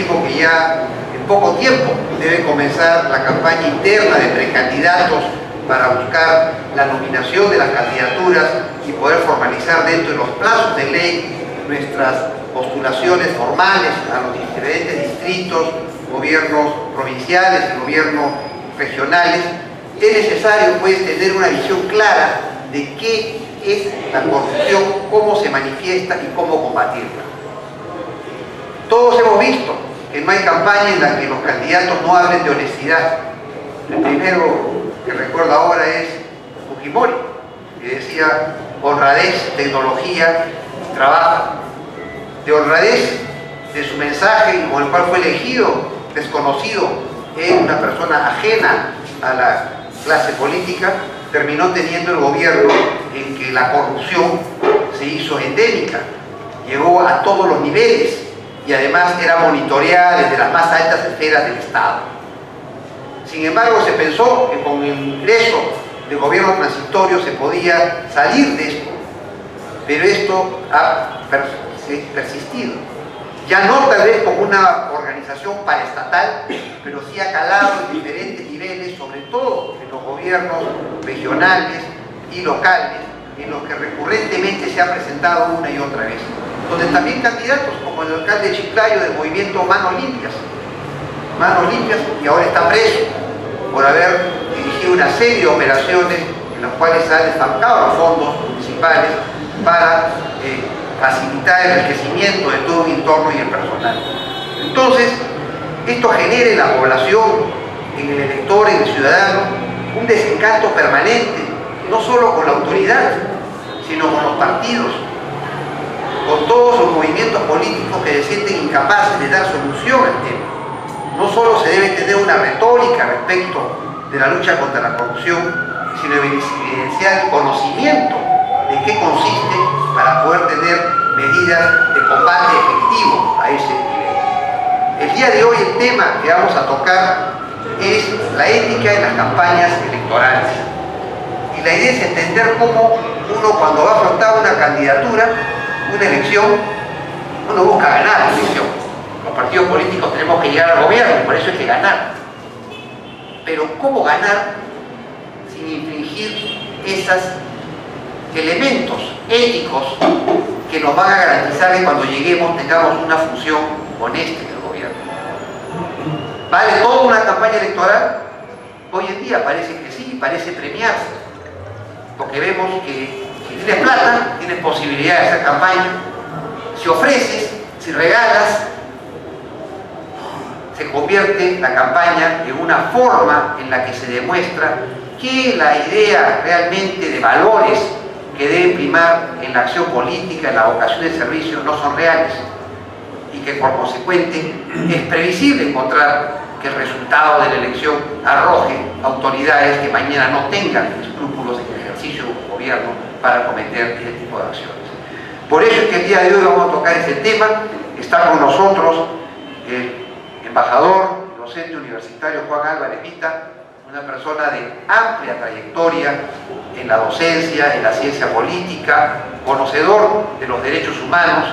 estimo que ya en poco tiempo debe comenzar la campaña interna de precandidatos para buscar la nominación de las candidaturas y poder formalizar dentro de los plazos de ley nuestras postulaciones formales a los diferentes distritos, gobiernos provinciales y gobiernos regionales. Es necesario pues tener una visión clara de qué es la corrupción, cómo se manifiesta y cómo combatirla. Todos hemos visto que no hay campaña en la que los candidatos no hablen de honestidad. El primero que recuerdo ahora es Fujimori, que decía honradez, tecnología y trabajo. De honradez de su mensaje con el cual fue elegido, desconocido, en una persona ajena a la clase política, terminó teniendo el gobierno en que la corrupción se hizo endémica, llegó a todos los niveles y además era monitoreada desde las más altas esferas del Estado. Sin embargo, se pensó que con el ingreso del gobierno transitorio se podía salir de esto, pero esto ha persistido. Ya no tal vez como una organización paraestatal, pero sí ha calado en diferentes niveles, sobre todo en los gobiernos regionales y locales, en los que recurrentemente se ha presentado una y otra vez. Donde también candidatos como el alcalde de Chiclayo del movimiento Manos Limpias, y ahora está preso por haber dirigido una serie de operaciones en las cuales se han desfalcado los fondos municipales para facilitar el enriquecimiento de todo un entorno y el personal. Entonces, esto genera en la población, en el elector, en el ciudadano, un desencanto permanente, no solo con la autoridad, sino con los partidos, con todos los movimientos políticos que se sienten incapaces de dar solución al tema. No solo se debe tener una retórica respecto de la lucha contra la corrupción, sino evidenciar el conocimiento de qué consiste para poder tener medidas de combate efectivo a ese nivel. El día de hoy el tema que vamos a tocar es la ética en las campañas electorales. Y la idea es entender cómo uno, cuando va a afrontar una candidatura, una elección, uno busca ganar la elección. Los partidos políticos tenemos que llegar al gobierno, por eso hay que ganar. Pero ¿cómo ganar sin infringir esos elementos éticos que nos van a garantizar que cuando lleguemos tengamos una función honesta en el gobierno? ¿Vale toda una campaña electoral? Hoy en día parece que sí, parece premiarse, porque vemos que si tienes plata, tienes posibilidad de hacer campaña. Si ofreces, si regalas, se convierte la campaña en una forma en la que se demuestra que la idea realmente de valores que deben primar en la acción política, en la vocación de servicio, no son reales, y que por consecuente es previsible encontrar que el resultado de la elección arroje autoridades que mañana no tengan escrúpulos en el ejercicio de un gobierno para cometer este tipo de acciones. Por eso es que el día de hoy vamos a tocar ese tema. Está con nosotros el embajador, docente universitario Juan Álvarez Vita, una persona de amplia trayectoria en la docencia, en la ciencia política, conocedor de los derechos humanos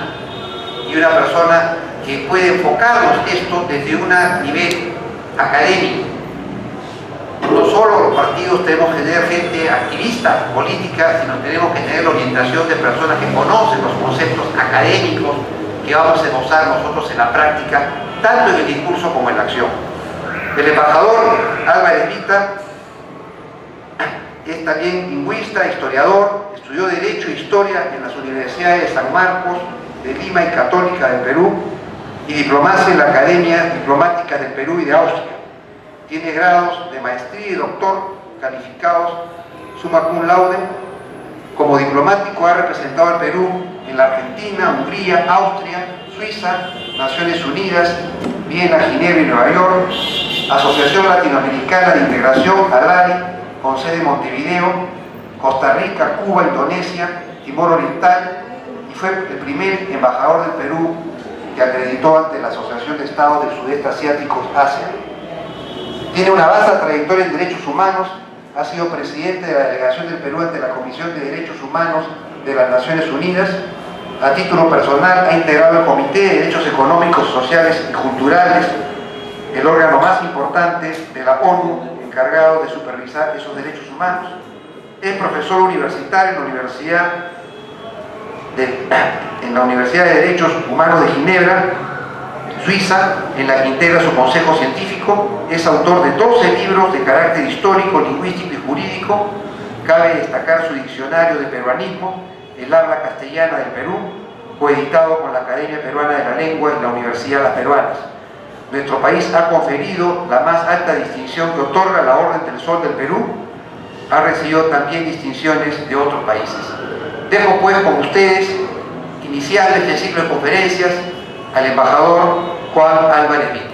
y una persona que puede enfocarnos esto desde un nivel académico. No solo los partidos tenemos que tener gente activista política, sino tenemos que tener la orientación de personas que conocen los conceptos académicos que vamos a esbozar nosotros en la práctica, tanto en el discurso como en la acción. El embajador Álvarez Vita es también lingüista, historiador, estudió Derecho e Historia en las universidades de San Marcos, de Lima y Católica del Perú, y diplomacia en la Academia Diplomática del Perú y de Austria. Tiene grados de maestría y doctor calificados summa cum laude. Como diplomático ha representado al Perú en la Argentina, Hungría, Austria, Suiza, Naciones Unidas, Viena, Ginebra y Nueva York, Asociación Latinoamericana de Integración, ALARI, con sede en Montevideo, Costa Rica, Cuba, Indonesia, Timor Oriental, y fue el primer embajador del Perú que acreditó ante la Asociación de Estados del Sudeste Asiático, ASEAN. Tiene una vasta trayectoria en derechos humanos, ha sido presidente de la delegación del Perú ante la Comisión de Derechos Humanos de las Naciones Unidas A título personal ha integrado el Comité de Derechos Económicos, Sociales y Culturales, el órgano más importante de la ONU encargado de supervisar esos derechos humanos. Es profesor universitario en la Universidad de Derechos Humanos de Ginebra, Suiza, en la que integra su consejo científico. Es autor de 12 libros de carácter histórico, lingüístico y jurídico. Cabe destacar su diccionario de peruanismo, el habla castellana del Perú, coeditado con la Academia Peruana de la Lengua y la Universidad Las Peruanas. Nuestro país ha conferido la más alta distinción que otorga la Orden del Sol del Perú. Ha recibido también distinciones de otros países. Dejo pues con ustedes, iniciando este ciclo de conferencias, al embajador Juan Álvarez Vita.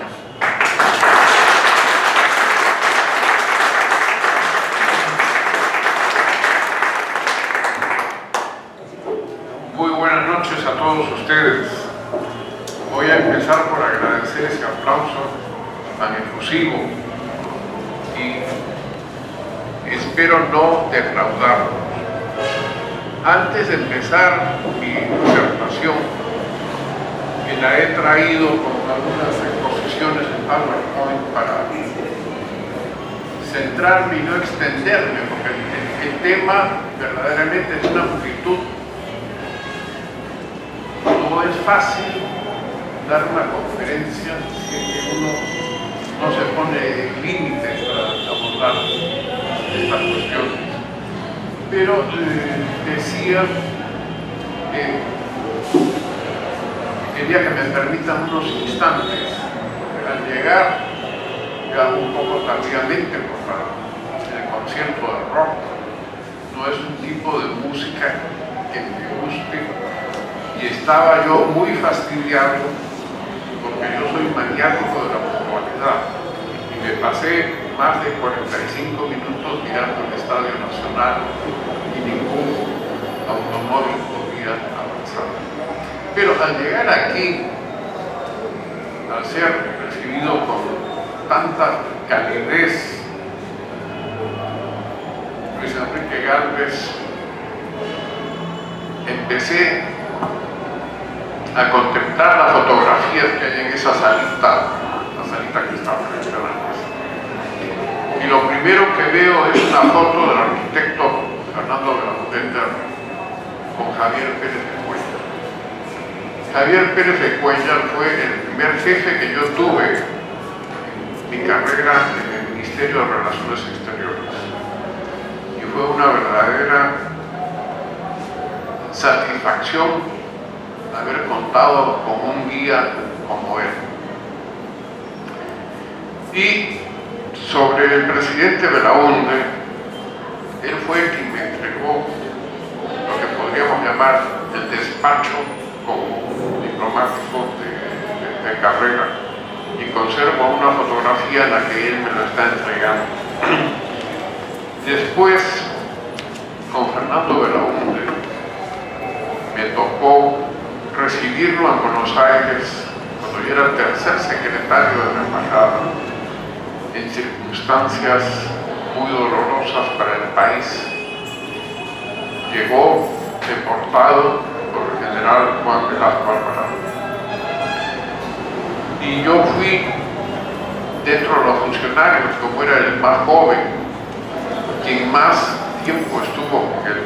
Muy buenas noches a todos ustedes. Voy a empezar por agradecer ese aplauso tan efusivo y espero no defraudarlos. Antes de empezar mi disertación, que la he traído con algunas exposiciones en PowerPoint para centrarme y no extenderme, porque el tema verdaderamente es una amplitud. No es fácil dar una conferencia si uno no se pone límites para abordar estas cuestiones. Pero decía que quería que me permitan unos instantes al llegar, ya un poco tardíamente por el concierto de rock. No es un tipo de música que me guste. Y estaba yo muy fastidiado porque yo soy maniático de la puntualidad y me pasé más de 45 minutos mirando el Estadio Nacional y ningún automóvil podía avanzar. Pero al llegar aquí, al ser recibido con tanta calidez, Luis Enrique Gálvez, empecé a contemplar las fotografías que hay en esa salita, la salita que está frente a la mesa. Y lo primero que veo es una foto del arquitecto Fernando Graudenberg con Javier Pérez de Cuellar. Javier Pérez de Cuellar fue el primer jefe que yo tuve en mi carrera en el Ministerio de Relaciones Exteriores. Y fue una verdadera satisfacción haber contado con un guía como él. Y sobre el presidente Belaúnde, él fue quien me entregó lo que podríamos llamar el despacho como diplomático de carrera, y conservo una fotografía en la que él me lo está entregando. Después, con Fernando Belaúnde, me tocó recibirlo en Buenos Aires cuando yo era el tercer secretario de la embajada, en circunstancias muy dolorosas para el país. Llegó deportado por el general Juan Velasco Alvarado. Y yo fui, dentro de los funcionarios, como era el más joven, quien más tiempo estuvo con él.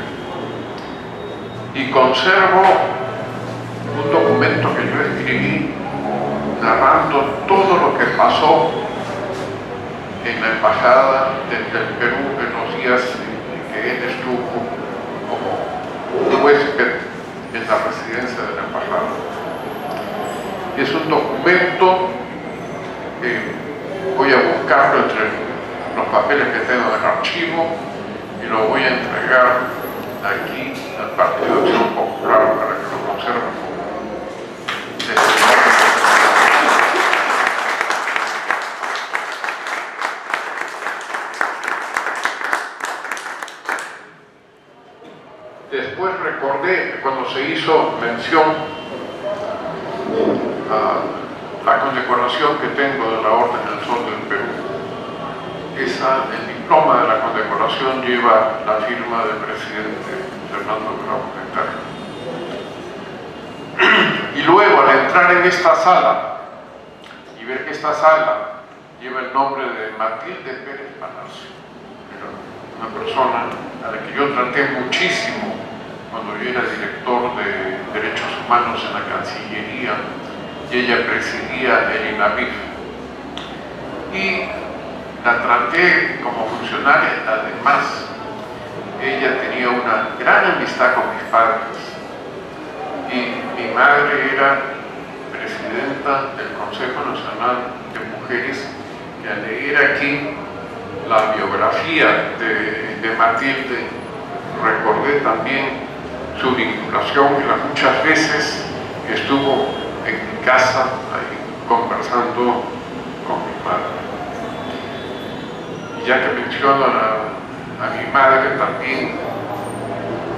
Y conservo un documento que yo escribí narrando todo lo que pasó en la embajada del Perú en los días en que él estuvo como huésped en la residencia de la embajada. Es un documento que voy a buscarlo entre los papeles que tengo en el archivo y lo voy a entregar aquí al Partido de Acción Popular para que lo conserven. Después recordé cuando se hizo mención a la condecoración que tengo de la Orden del Sol del Perú. El diploma de la condecoración lleva la firma del presidente Fernando Graudenberg. Y luego, al entrar en esta sala y ver que esta sala lleva el nombre de Matilde Pérez Palacio, era una persona a la que yo traté muchísimo cuando yo era director de Derechos Humanos en la Cancillería y ella presidía el INAVIF. Y la traté como funcionaria. Además, ella tenía una gran amistad con mis padres y mi madre era presidenta del Consejo Nacional de Mujeres, que al leer aquí la biografía de Matilde recordé también su vinculación y las muchas veces que estuvo en mi casa ahí conversando con mi madre. Y ya que menciono a mi madre, también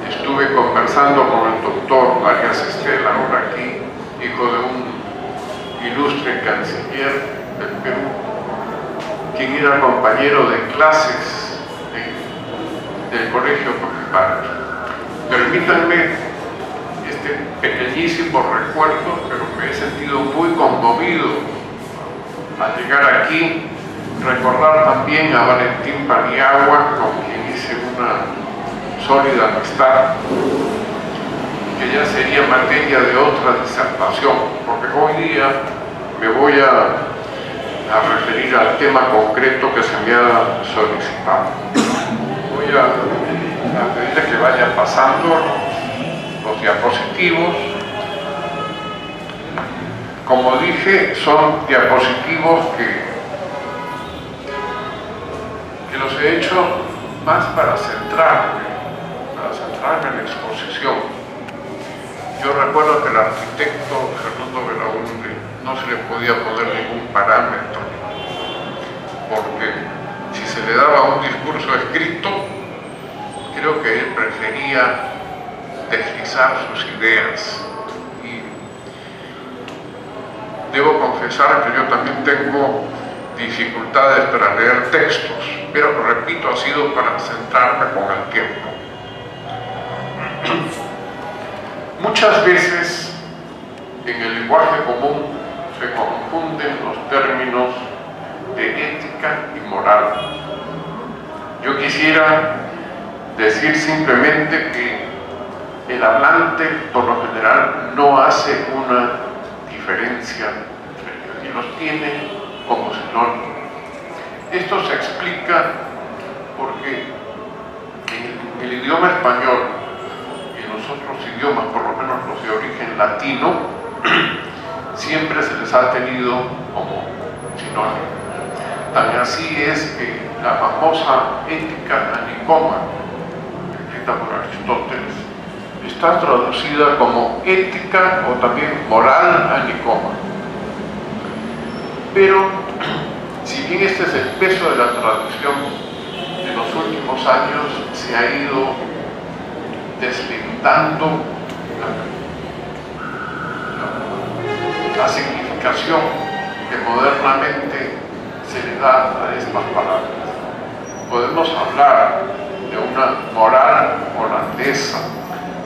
estuve conversando con el doctor Arias Estela, ahora aquí, hijo de un ilustre canciller del Perú, quien era compañero de clases del colegio con mi padre. Permítanme este pequeñísimo recuerdo, pero me he sentido muy conmovido al llegar aquí. Recordar también a Valentín Paniagua, con quien hice una sólida amistad, que ya sería materia de otra disertación, porque hoy día me voy a referir al tema concreto que se me ha solicitado. Voy a pedirle que vayan pasando los diapositivos. Como dije, son diapositivos que los he hecho más para centrarme en la exposición. Yo recuerdo que el arquitecto Fernando Belaúnde no se le podía poner ningún parámetro, porque si se le daba un discurso escrito, creo que él prefería deslizar sus ideas. Y debo confesar que yo también tengo dificultades para leer textos, pero repito, ha sido para centrarme con el tiempo. Muchas veces en el lenguaje común se confunden los términos de ética y moral. Yo quisiera decir simplemente que el hablante por lo general no hace una diferencia entre ellos y los tiene como sinónimo. Esto se explica porque en el idioma español y en los otros idiomas, por lo menos los de origen latino, siempre se les ha tenido como sinónimo. Tan así es que la famosa ética anicoma, escrita por Aristóteles, está traducida como ética o también moral anicoma. Pero, si bien este es el peso de la traducción, en los últimos años se ha ido deslindando la significación que modernamente se le da a estas palabras. Podemos hablar de una moral holandesa,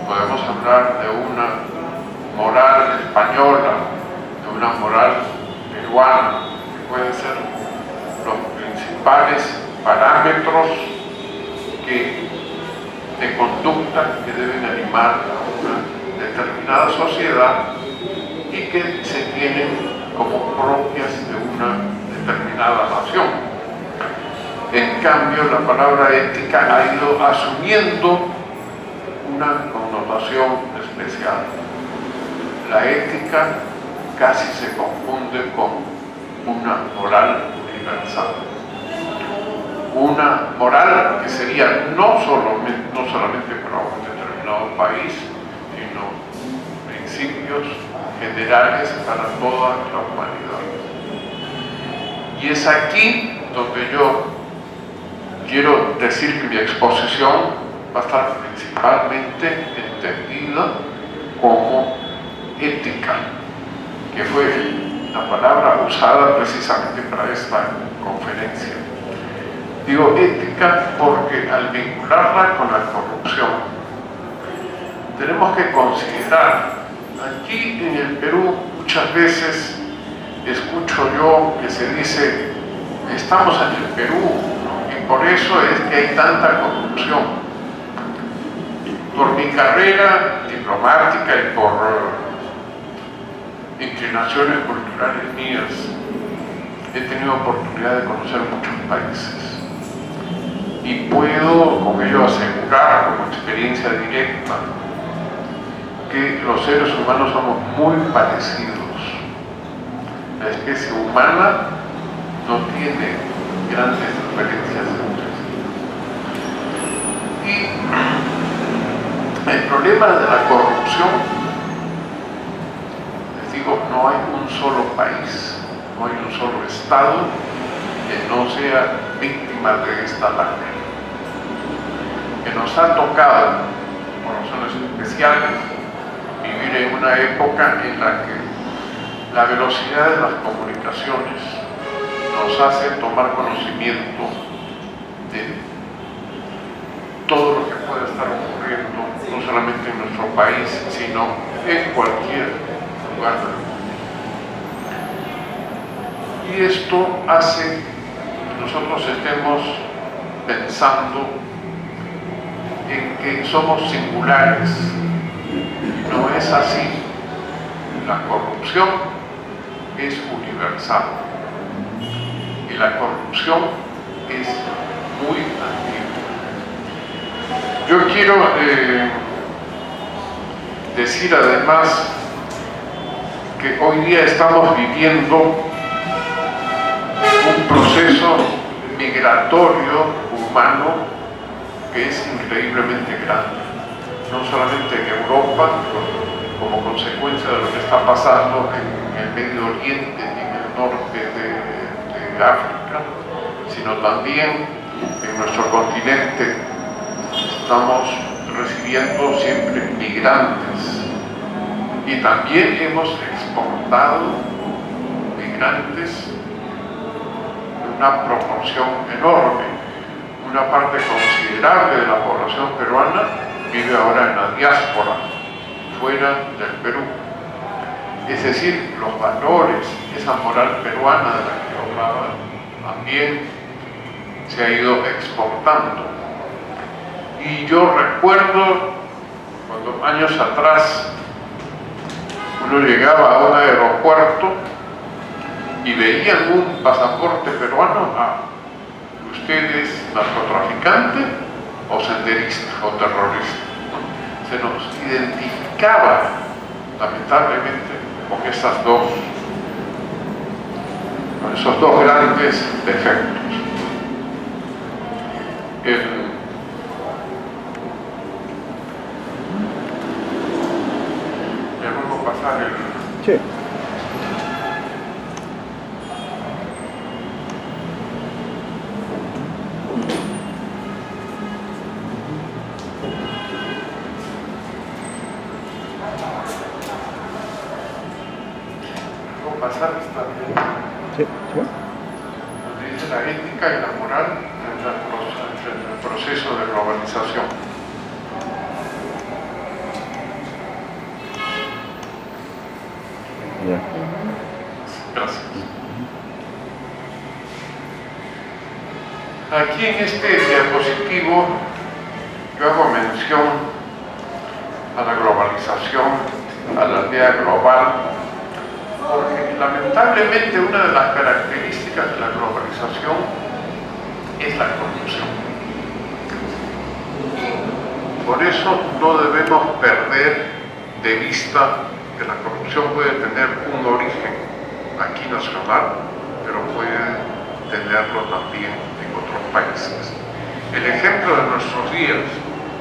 podemos hablar de una moral española, de una moral peruana, que pueden ser los principales parámetros de conducta que deben animar a una determinada sociedad y que se tienen como propias de una determinada nación. En cambio, la palabra ética ha ido asumiendo una connotación especial. La ética casi se confunde con una moral universal. Una moral que sería no solamente para un determinado país, sino principios generales para toda la humanidad. Y es aquí donde yo quiero decir que mi exposición va a estar principalmente entendida como ética, que fue la palabra usada precisamente para esta conferencia. Digo ética porque al vincularla con la corrupción, tenemos que considerar Aquí en el Perú muchas veces escucho yo que se dice, estamos en el Perú, ¿no? Y por eso es que hay tanta corrupción. Por mi carrera diplomática y por inclinaciones culturales mías, he tenido oportunidad de conocer muchos países. Y puedo con ello asegurar, como experiencia directa, que los seres humanos somos muy parecidos. La especie humana no tiene grandes diferencias entre sí. Y el problema de la corrupción, les digo, no hay un solo país, no hay un solo estado que no sea víctima de esta lacra. Que nos ha tocado, por razones especiales, vivir en una época en la que la velocidad de las comunicaciones nos hace tomar conocimiento de todo lo que puede estar ocurriendo, no solamente en nuestro país, sino en cualquier lugar del mundo. Y esto hace que nosotros estemos pensando en que somos singulares. No es así. La corrupción es universal y la corrupción es muy antigua. Yo quiero decir además que hoy día estamos viviendo un proceso migratorio humano que es increíblemente grande, no solamente en Europa, como consecuencia de lo que está pasando en el Medio Oriente y en el norte de África, sino también en nuestro continente. Estamos recibiendo siempre migrantes y también hemos exportado migrantes en una proporción enorme. Una parte considerable de la población peruana vive ahora en la diáspora, fuera del Perú. Es decir, los valores, esa moral peruana de la que hablaba, también se ha ido exportando. Y yo recuerdo cuando años atrás uno llegaba a un aeropuerto y veían un pasaporte peruano, ¿usted es narcotraficante o senderista o terrorista? Se nos identificaba lamentablemente con esos dos grandes defectos. ¿Le vuelvo a pasar el...? Sí. Pasar está bien. Sí, sí. Donde dice la ética y la moral en el proceso de globalización. Ya. Gracias. Aquí en este diapositivo yo hago mención a la globalización, a la aldea global, porque lamentablemente una de las características de la globalización es la corrupción. Y por eso no debemos perder de vista que la corrupción puede tener un origen aquí nacional, pero puede tenerlo también en otros países. El ejemplo de nuestros días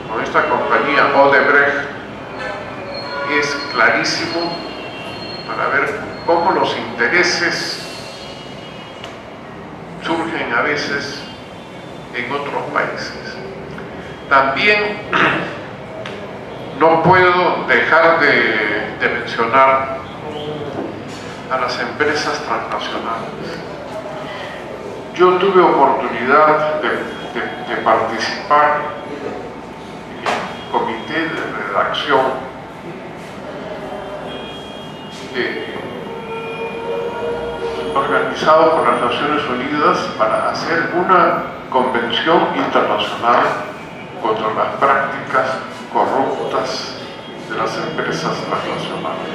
con esta compañía Odebrecht es clarísimo para ver cómo los intereses surgen a veces en otros países. También no puedo dejar de mencionar a las empresas transnacionales. Yo tuve oportunidad de participar en el comité de redacción organizado por las Naciones Unidas para hacer una convención internacional contra las prácticas corruptas de las empresas transnacionales.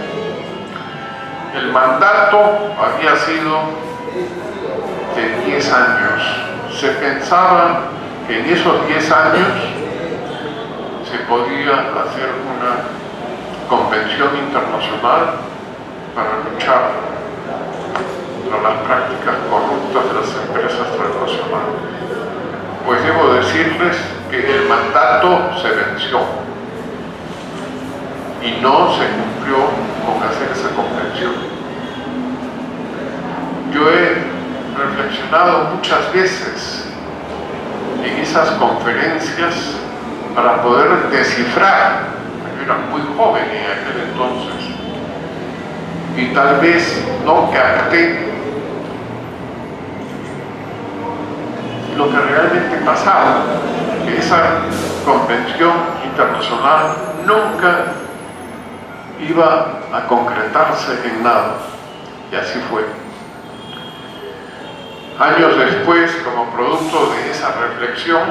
El mandato había sido de 10 años. Se pensaba que en esos 10 años se podía hacer una convención internacional para luchar contra las prácticas corruptas de las empresas transnacionales. Pues debo decirles que el mandato se venció y no se cumplió con hacer esa convención. Yo he reflexionado muchas veces en esas conferencias para poder descifrar. Yo era muy joven en aquel entonces y tal vez no capté lo que realmente pasaba, que esa convención internacional nunca iba a concretarse en nada, y así fue. Años después, como producto de esa reflexión,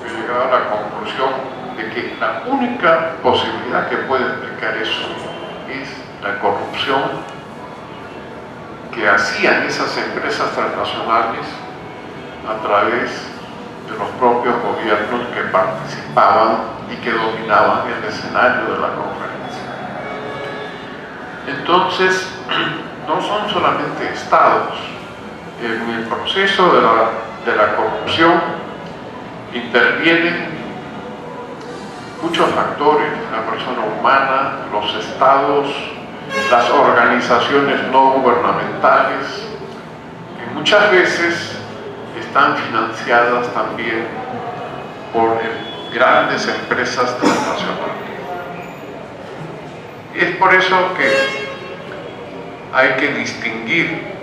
he llegado a la conclusión de que la única posibilidad que puede explicar eso es la corrupción que hacían esas empresas transnacionales a través de los propios gobiernos que participaban y que dominaban el escenario de la conferencia. Entonces, no son solamente estados. En el proceso de la corrupción intervienen muchos factores: la persona humana, los estados, las organizaciones no gubernamentales, que muchas veces están financiadas también por grandes empresas transnacionales. Es por eso que hay que distinguir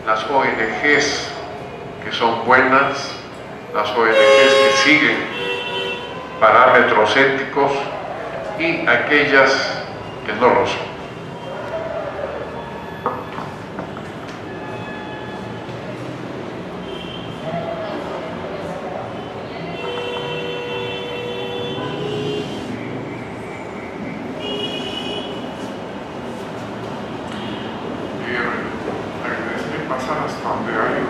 las ONGs que son buenas, las ONGs que siguen parámetros éticos y aquellas que no lo son. Hasta donde hay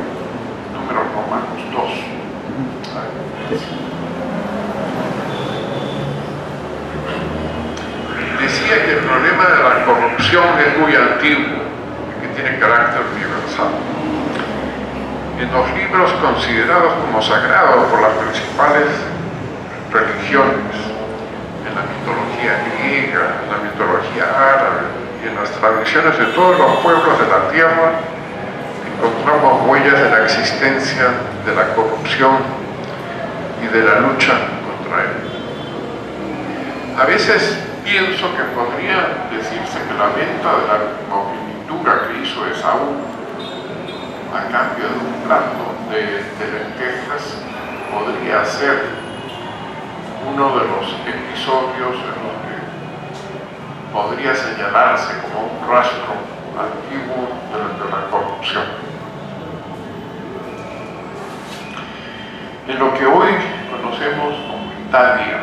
números romanos 2. Decía que el problema de la corrupción es muy antiguo y que tiene carácter universal. En los libros considerados como sagrados por las principales religiones, en la mitología griega, en la mitología árabe y en las tradiciones de todos los pueblos de la tierra, encontramos huellas de la existencia de la corrupción y de la lucha contra ella. A veces pienso que podría decirse que la venta de la primogenitura que hizo Esaú a cambio de un plato de lentejas podría ser uno de los episodios en los que podría señalarse como un rastro antiguo de la corrupción. En lo que hoy conocemos como Italia,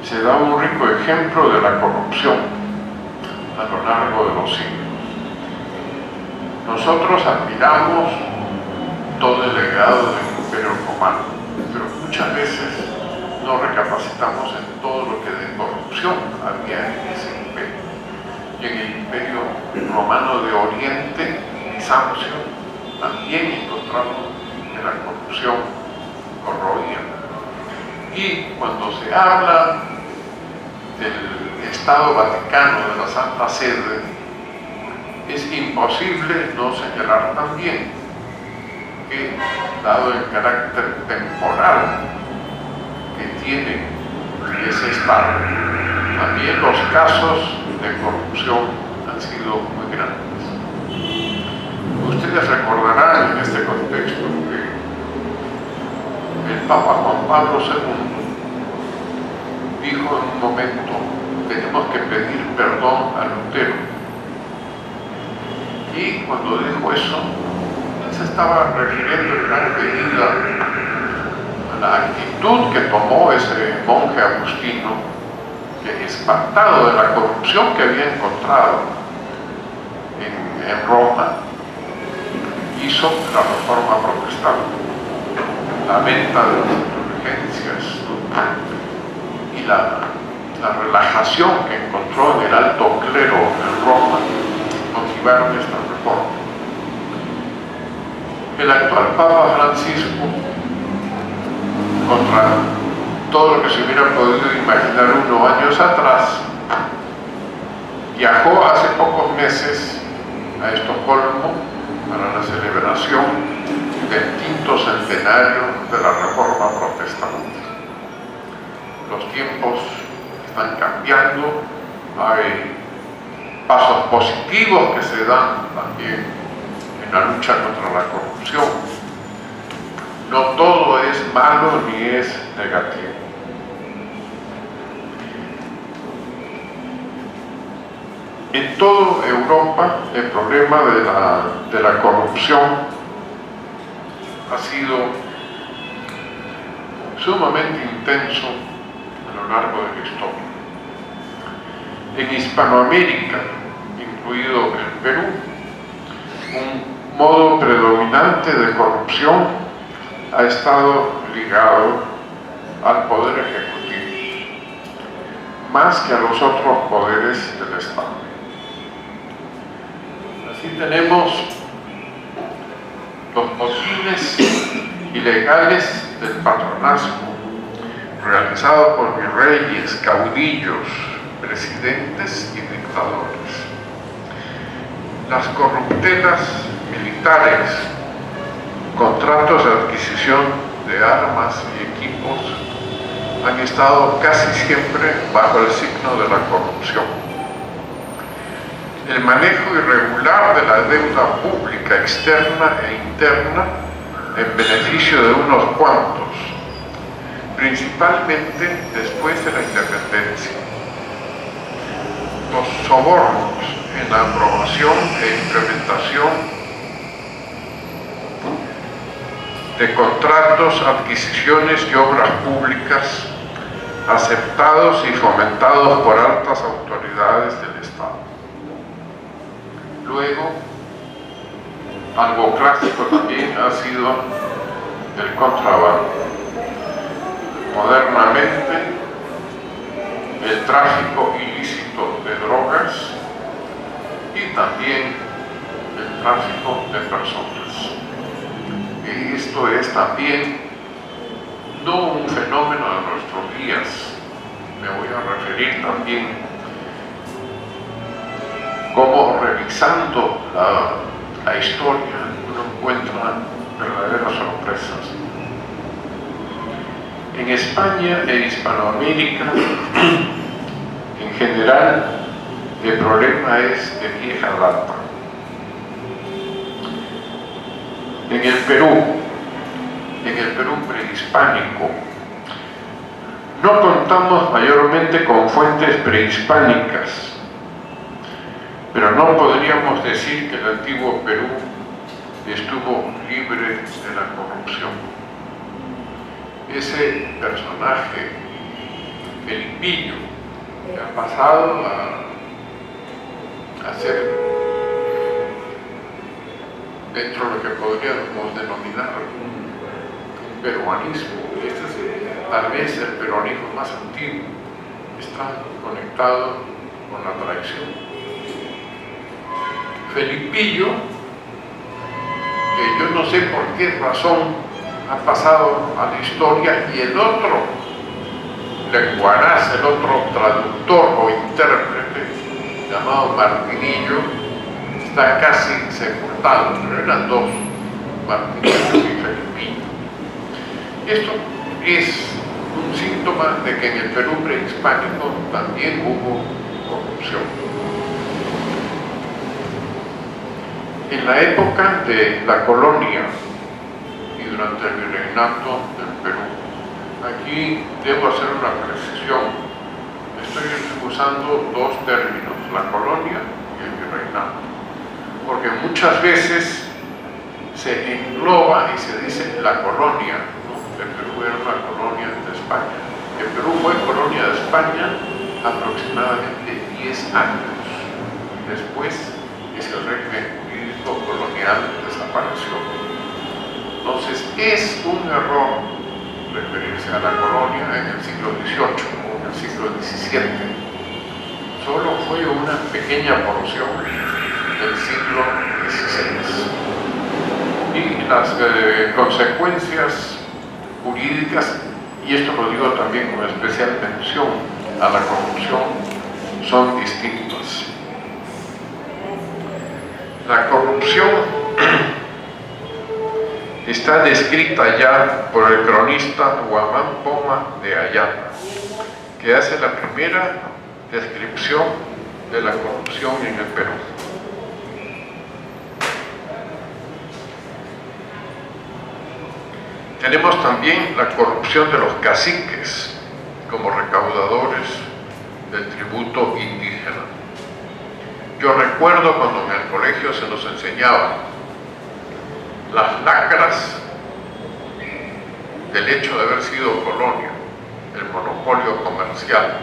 se da un rico ejemplo de la corrupción a lo largo de los siglos. Nosotros admiramos todo el legado del Imperio Romano, pero muchas veces no recapacitamos en todo lo que de corrupción había en ese imperio. Y en el Imperio Romano de Oriente, Bizancio, también encontramos que la corrupción corroía. Y cuando se habla del Estado Vaticano, de la Santa Sede, es imposible no señalar también que, dado el carácter temporal que tiene ese Estado, también los casos de corrupción han sido muy grandes. Ustedes recordarán en este contexto que el Papa Juan Pablo II dijo en un momento: tenemos tuvimos que pedir perdón a Lutero. Y cuando dijo eso, se estaba refiriendo en gran medida a la actitud que tomó ese monje agustino, que, espantado de la corrupción que había encontrado en Roma, hizo la reforma protestante, la venta de las indulgencias y la relajación que encontró en el alto clero en Roma motivaron esta reforma. El actual Papa Francisco, contra todo lo que se hubiera podido imaginar unos años atrás, viajó hace pocos meses a Estocolmo para la celebración del quinto centenario de la Reforma Protestante. Los tiempos están cambiando, hay pasos positivos que se dan también en la lucha contra la corrupción. No todo es malo ni es negativo. En toda Europa el problema de la corrupción ha sido sumamente intenso a lo largo de la historia. En Hispanoamérica, incluido el Perú, un modo predominante de corrupción ha estado ligado al poder ejecutivo, más que a los otros poderes del Estado. Así tenemos los motines ilegales del patronazgo, realizados por virreyes, caudillos, presidentes y dictadores. Las corruptelas militares, contratos de adquisición de armas y equipos han estado casi siempre bajo el signo de la corrupción. El manejo irregular de la deuda pública externa e interna en beneficio de unos cuantos, principalmente después de la independencia. Los sobornos en la aprobación e implementación de contratos, adquisiciones y obras públicas aceptados y fomentados por altas autoridades del Estado. Luego, algo clásico también ha sido el contrabando. Modernamente, el tráfico ilícito de drogas y también el tráfico de personas. Y esto es también no un fenómeno de nuestros días. Me voy a referir también cómo, revisando la historia, uno encuentra verdaderas sorpresas. En España e Hispanoamérica, en general, el problema es de vieja data. En el Perú prehispánico, no contamos mayormente con fuentes prehispánicas, pero no podríamos decir que el antiguo Perú estuvo libre de la corrupción. Ese personaje, Felipillo, que ha pasado a ser, dentro de lo que podríamos denominar un peruanismo. Este es tal vez el peronismo más antiguo, está conectado con la traición. Felipillo, que yo no sé por qué razón ha pasado a la historia, y el otro lenguaraz, el otro traductor o intérprete llamado Martinillo, está casi sepultado, pero eran dos, Martinillo y Felipillo. Esto es un síntoma de que en el Perú prehispánico también hubo corrupción. En la época de la colonia y durante el virreinato del Perú, aquí debo hacer una precisión. estoy usando dos términos, la colonia y el virreinato, porque muchas veces se engloba y se dice la colonia, ¿no? El Perú era una colonia de España. El Perú fue colonia de España aproximadamente 10 años después que el régimen jurídico colonial desapareció. Entonces es un error referirse a la colonia en el siglo XVIII o en el siglo XVII. Solo fue una pequeña porción del siglo XVI. Y las consecuencias jurídicas, y esto lo digo también con especial mención a la corrupción, son distintas. La corrupción está descrita ya por el cronista Guamán Poma de Ayala, que hace la primera descripción de la corrupción en el Perú. Tenemos también la corrupción de los caciques como recaudadores del tributo indígena. Yo recuerdo cuando en el colegio se nos enseñaba las lacras del hecho de haber sido colonia, el monopolio comercial,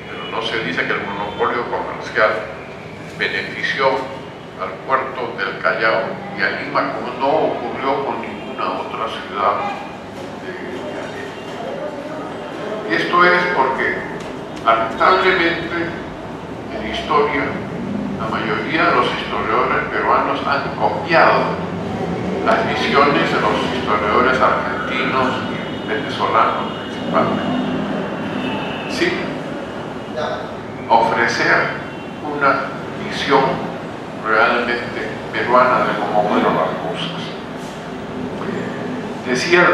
pero no se dice que el monopolio comercial benefició al puerto del Callao y a Lima, como no ocurrió con ninguna otra ciudad de América. Esto es porque, lamentablemente, en historia, la mayoría de los historiadores peruanos han copiado las visiones de los historiadores argentinos y venezolanos principalmente, sin ofrecer una visión realmente peruana de cómo fueron las cosas.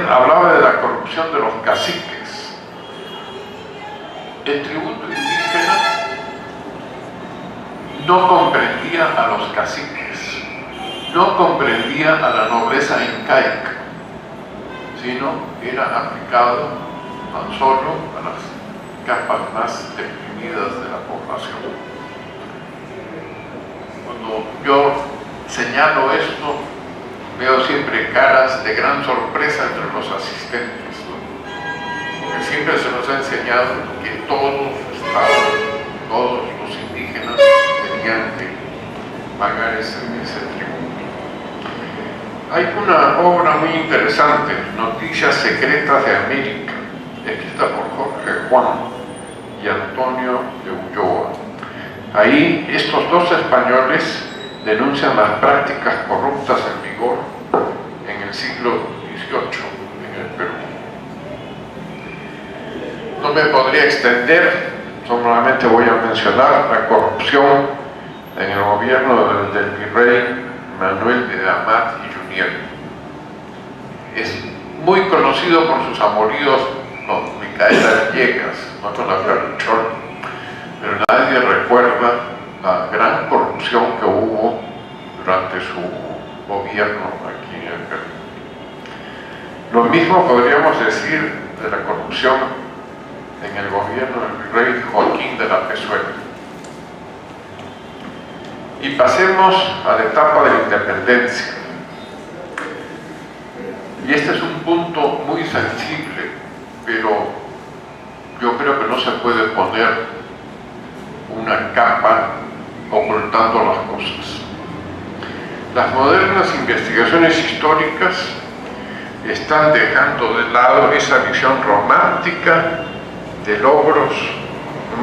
Hablaba de la corrupción de los caciques. El tributo indígena no comprendía a los caciques, no comprendía a la nobleza incaica, sino era aplicado tan solo a las capas más deprimidas de la población. Cuando yo señalo esto, veo siempre caras de gran sorpresa entre los asistentes, ¿no? Porque siempre se nos ha enseñado que todos los estados, todos los indígenas tenían que pagar ese tributo. Hay una obra muy interesante, Noticias Secretas de América, escrita por Jorge Juan y Antonio de Ulloa. Ahí estos dos españoles denuncian las prácticas corruptas en vigor en el siglo XVIII en el Perú. No me podría extender, solamente voy a mencionar la corrupción en el gobierno del virrey Manuel de Amat y Juniel. Es muy conocido por sus amoríos con Micaela Villegas, no con la Ferruchón, pero nadie recuerda la gran corrupción que hubo durante su gobierno aquí en el Perú. Lo mismo podríamos decir de la corrupción en el gobierno del virrey Joaquín de la Pezuela. Y pasemos a la etapa de la independencia. Y este es un punto muy sensible, pero yo creo que no se puede poner una capa ocultando las cosas. Las modernas investigaciones históricas están dejando de lado esa visión romántica de logros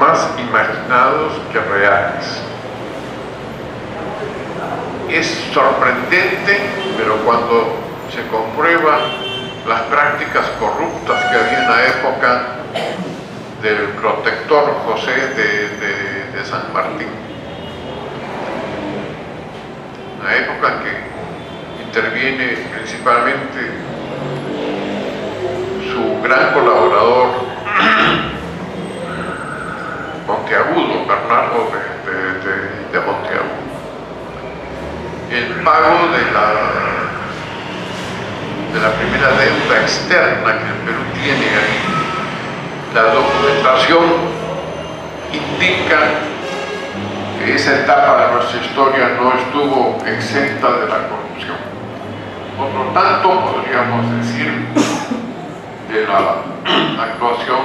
más imaginados que reales. Es sorprendente, pero cuando se comprueba las prácticas corruptas que había en la época del protector José de San Martín, una época en que interviene principalmente su gran colaborador Monteagudo, Bernardo de Monteagudo. El pago de la primera deuda externa que el Perú tiene ahí, la documentación indican que esa etapa de nuestra historia no estuvo exenta de la corrupción. Por lo tanto, podríamos decir de la actuación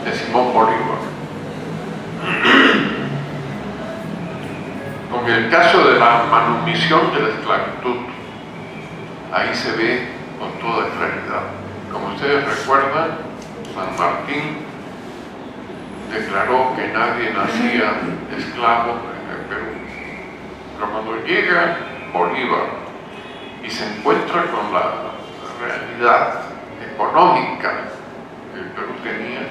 de Simón Bolívar. Con el caso de la manumisión de la esclavitud, ahí se ve con toda claridad. Como ustedes recuerdan, San Martín declaró que nadie nacía esclavo en el Perú. Pero cuando llega Bolívar y se encuentra con la realidad económica que el Perú tenía,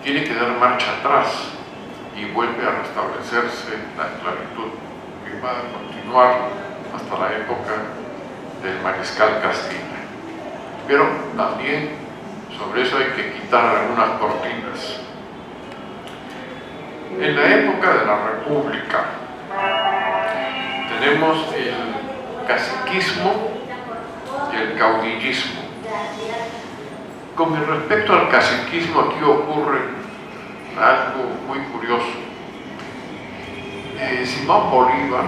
tiene que dar marcha atrás y vuelve a restablecerse la esclavitud, que va a continuar hasta la época del Mariscal Castilla. Pero también sobre eso hay que quitar algunas cortinas. En la época de la República tenemos el caciquismo y el caudillismo. Con respecto al caciquismo, aquí ocurre algo muy curioso. Simón Bolívar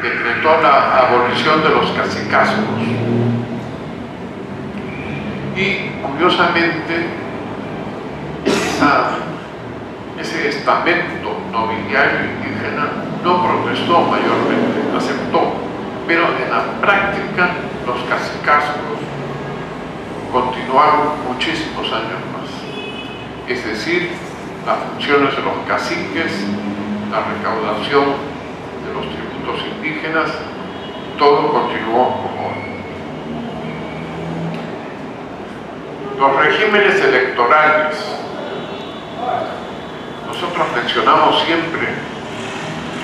decretó la abolición de los cacicazgos y, curiosamente, ese estamento nobiliario indígena no protestó mayormente, aceptó, pero en la práctica los cacicazgos continuaron muchísimos años más. Es decir, las funciones de los caciques, la recaudación de los tributos indígenas, todo continuó como los regímenes electorales. Nosotros mencionamos siempre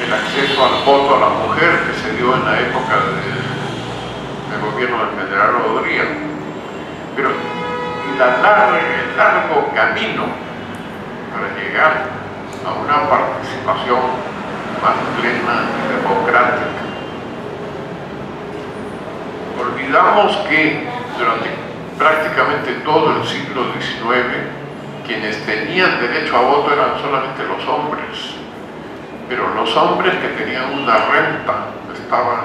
el acceso al voto a la mujer que se dio en la época del gobierno del general Odría, pero el largo camino para llegar a una participación más plena y democrática. Olvidamos que durante prácticamente todo el siglo XIX quienes tenían derecho a voto eran solamente los hombres, pero los hombres que tenían una renta estaban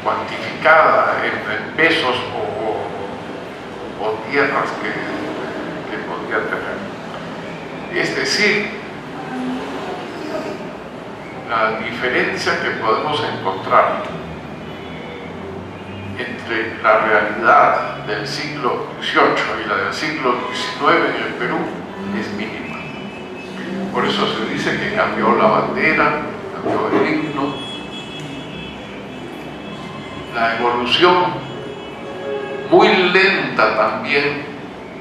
cuantificada en pesos o tierras que podía tener. Es decir, la diferencia que podemos encontrar entre la realidad del siglo XVIII y la del siglo XIX en el Perú es mínima. Por eso se dice que cambió la bandera, cambió el himno. La evolución muy lenta también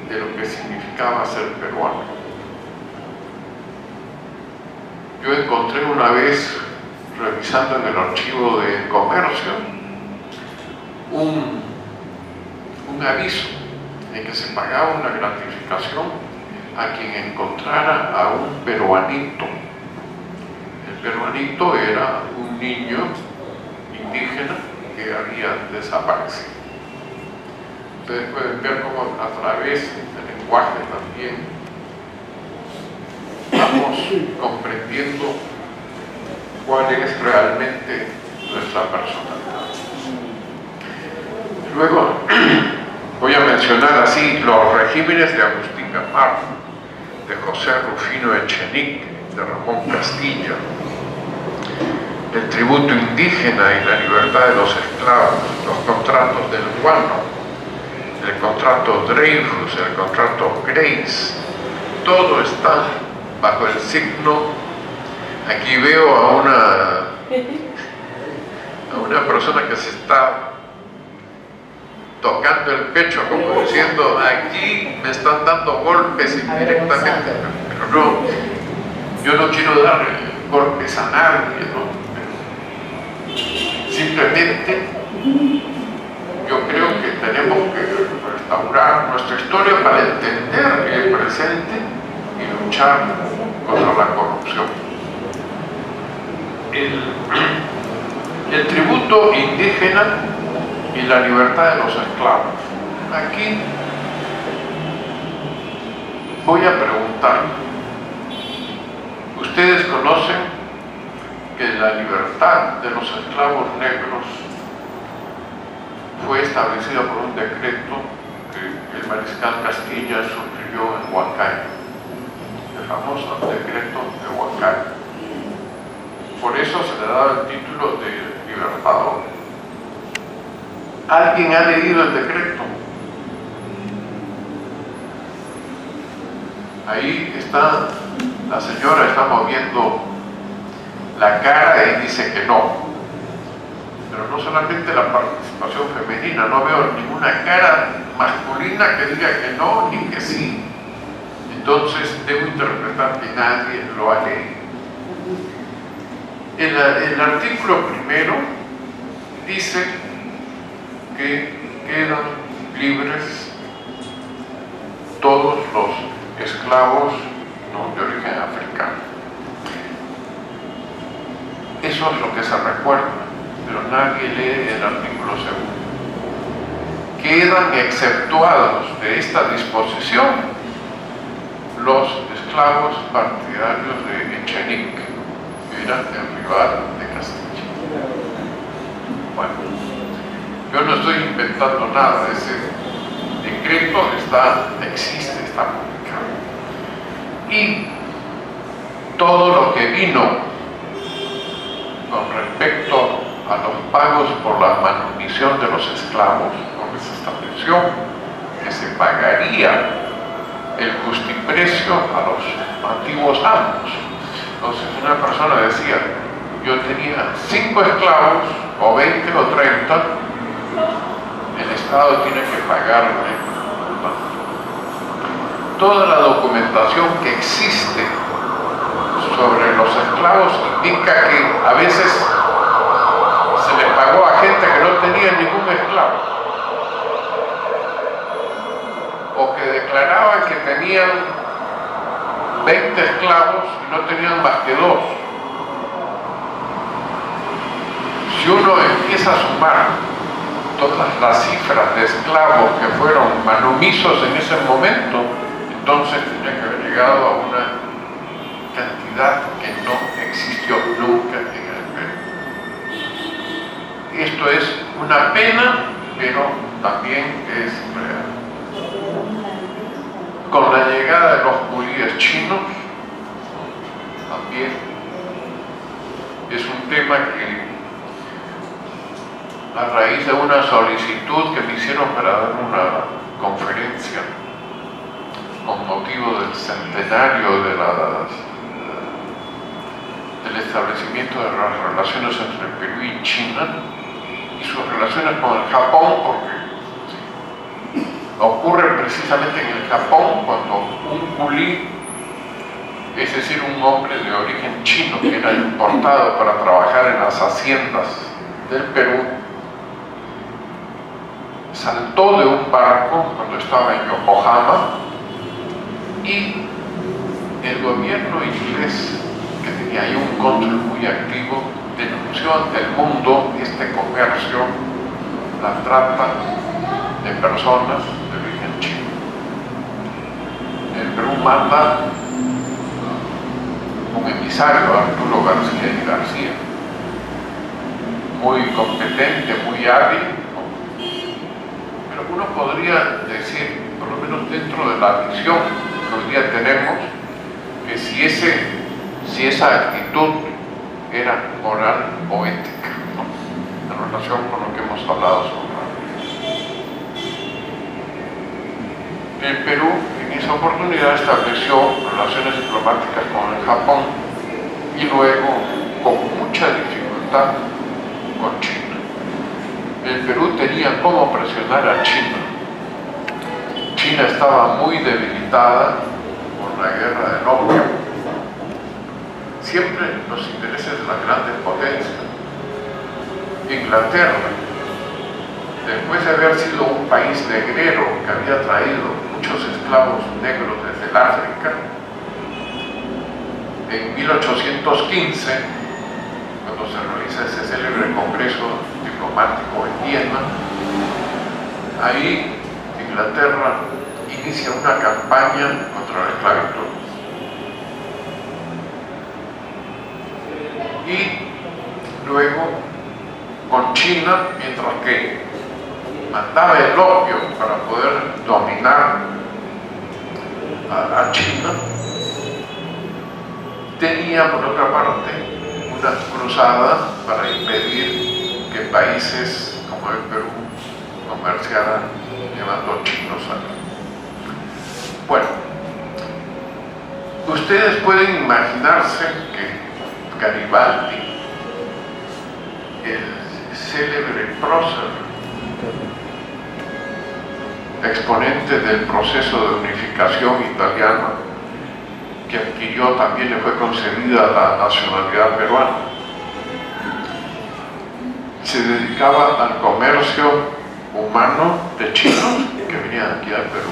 de lo que significaba ser peruano. Yo encontré una vez, revisando en el archivo de comercio, un aviso en que se pagaba una gratificación a quien encontrara a un peruanito. El peruanito era un niño indígena que había desaparecido. Ustedes pueden ver cómo a través del lenguaje también vamos comprendiendo cuál es realmente nuestra personalidad. Luego voy a mencionar así los regímenes de Agustín Gamarra, de José Rufino Echenique, de Ramón Castilla, el tributo indígena y la libertad de los esclavos, los contratos del guano, el contrato Dreyfus, el contrato Grace, todo está bajo el signo. Aquí veo a una persona que se está tocando el pecho, como diciendo, aquí me están dando golpes indirectamente, pero no, yo no quiero dar golpes a nadie, ¿no? Simplemente yo creo que tenemos que restaurar nuestra historia para entender el presente y luchar contra la corrupción. El tributo indígena y la libertad de los esclavos. Aquí voy a preguntar, ¿ustedes conocen que la libertad de los esclavos negros fue establecida por un decreto que el mariscal Castilla suscribió en Huancayo, el famoso decreto de Huancayo? Por eso se le daba el título de libertador. ¿Alguien ha leído el decreto? Ahí está, la señora está moviendo la cara y dice que no. Pero no solamente la participación femenina, no veo ninguna cara masculina que diga que no ni que sí. Entonces debo interpretar que nadie lo ha leído. El artículo primero dice que quedan libres todos los esclavos de origen africano. Eso es lo que se recuerda, pero nadie lee el artículo segundo. Quedan exceptuados de esta disposición los esclavos partidarios de Echenique, que era el rival de Castilla. Bueno, yo no estoy inventando nada, ese decreto existe, está publicado. Y todo lo que vino con respecto a los pagos por la manumisión de los esclavos, donde se estableció que se pagaría el justiprecio a los antiguos amos. Entonces una persona decía, yo tenía 5 esclavos, o 20 o 30, el Estado tiene que pagarme. Toda la documentación que existe sobre los esclavos indica que a veces se le pagó a gente que no tenía ningún esclavo, o que declaraban que tenían 20 esclavos y no tenían más que 2. Si uno empieza a sumar todas las cifras de esclavos que fueron manumisos en ese momento, entonces tenía que haber llegado a una cantidad que no existió nunca en el Perú. Esto es una pena, pero también es real. Con la llegada de los curíes chinos, también es un tema que, a raíz de una solicitud que me hicieron para dar una conferencia con motivo del centenario del establecimiento de las relaciones entre Perú y China y sus relaciones con el Japón, porque ocurre precisamente en el Japón cuando un culí, es decir, un hombre de origen chino que era importado para trabajar en las haciendas del Perú, saltó de un barco cuando estaba en Yokohama y el gobierno inglés, que tenía ahí un control muy activo, denunció ante el mundo este comercio, la trata de personas de origen chino. El Perú manda un emisario, Arturo García y García, muy competente, muy hábil, ¿no? Pero uno podría decir, por lo menos dentro de la visión que hoy día tenemos, que si esa actitud era moral o ética, ¿no? En relación con lo que hemos hablado sobre el Perú. En esa oportunidad estableció relaciones diplomáticas con el Japón y luego, con mucha dificultad, con China. El Perú tenía cómo presionar a China. China estaba muy debilitada por la guerra del opio. Siempre los intereses de las grandes potencias. Inglaterra, después de haber sido un país negrero que había traído muchos esclavos negros desde el África, en 1815, cuando se realiza ese célebre congreso diplomático en Viena, ahí Inglaterra inicia una campaña contra contra la esclavitud. Y luego con China, mientras que mandaba el opio para poder dominar a China, tenía por otra parte una cruzada para impedir que países como el Perú comerciaran llevando chinos allá. Bueno, ustedes pueden imaginarse que Garibaldi, el célebre prócer, exponente del proceso de unificación italiana, que adquirió, también le fue concedida la nacionalidad peruana, se dedicaba al comercio humano de chinos que venían aquí al Perú.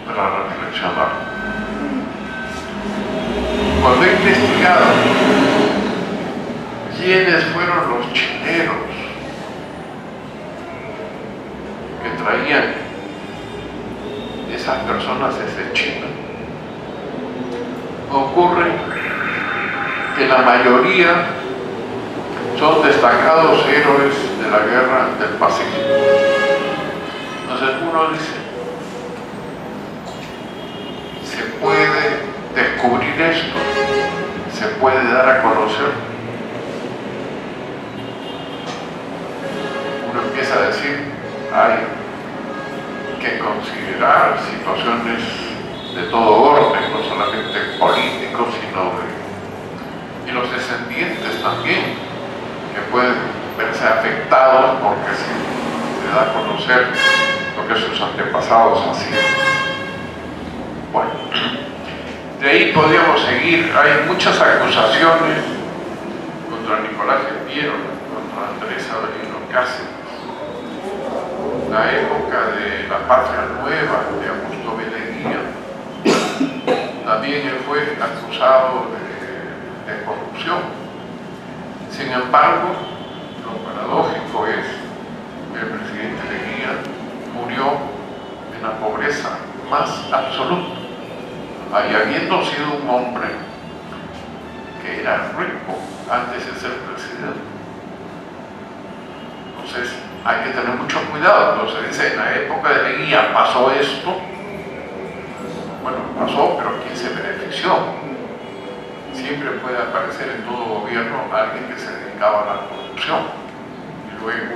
Para reflexionar. Cuando he investigado quiénes fueron los chineros que traían esas personas desde China, ocurre que la mayoría son destacados héroes de la guerra del Pacífico. Entonces uno dice, se puede descubrir esto, se puede dar a conocer. Uno empieza a decir, hay que considerar situaciones de todo orden, no solamente políticos, sino y los descendientes también, que pueden verse afectados porque se da a conocer lo que sus antepasados hacían. Bueno, de ahí podríamos seguir. Hay muchas acusaciones contra Nicolás Gepiero, contra Andrés Avelino Cáceres. La época de la Patria Nueva de Augusto B. Leguía, también él fue acusado de corrupción. Sin embargo, lo paradójico es que el presidente Leguía murió en la pobreza más absoluta, y habiendo sido un hombre que era rico antes de ser presidente. Entonces hay que tener mucho cuidado. Entonces dice, en la época de Leguía pasó esto. Bueno, pasó, pero ¿quién se benefició? Siempre puede aparecer en todo gobierno alguien que se dedicaba a la corrupción y luego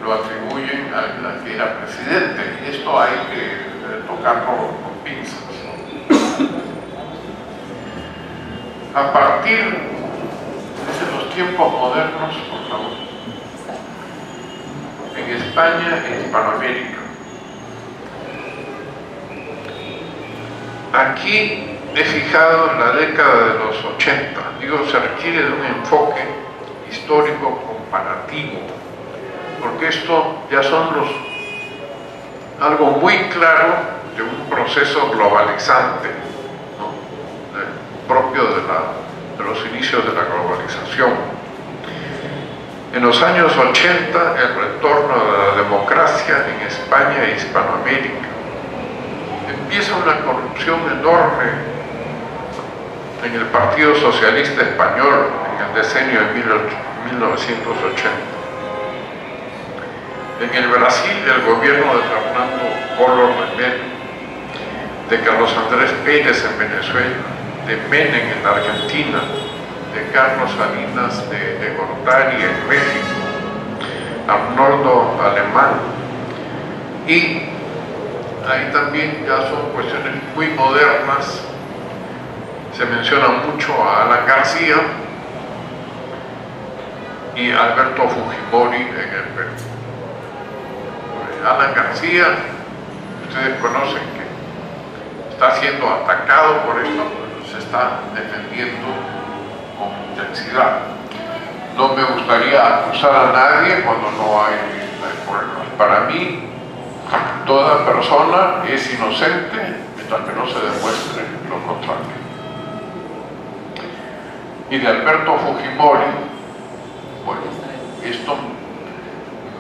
lo atribuyen al que era presidente, y esto hay que tocarlo con pinzas. A partir de los tiempos modernos, por favor, en España e Hispanoamérica, aquí he fijado en la década de los 80, digo, se requiere de un enfoque histórico comparativo, porque esto ya son algo muy claro de un proceso globalizante, ¿no? Propio de los inicios de la globalización. En los años 80, el retorno de la democracia en España e Hispanoamérica. Empieza una corrupción enorme en el Partido Socialista Español en el decenio de 1980. En el Brasil, el gobierno de Fernando Collor de Mello, de Carlos Andrés Pérez en Venezuela, de Menem en Argentina, de Carlos Salinas de Gortari en México, Arnoldo Alemán, y ahí también ya son cuestiones muy modernas. Se menciona mucho a Alan García y Alberto Fujimori en el Perú. Alan García, ustedes conocen que está siendo atacado por esto, se está defendiendo con intensidad. No me gustaría acusar a nadie cuando no hay problemas. Para mí, toda persona es inocente mientras que no se demuestre lo contrario. Y de Alberto Fujimori, bueno, esto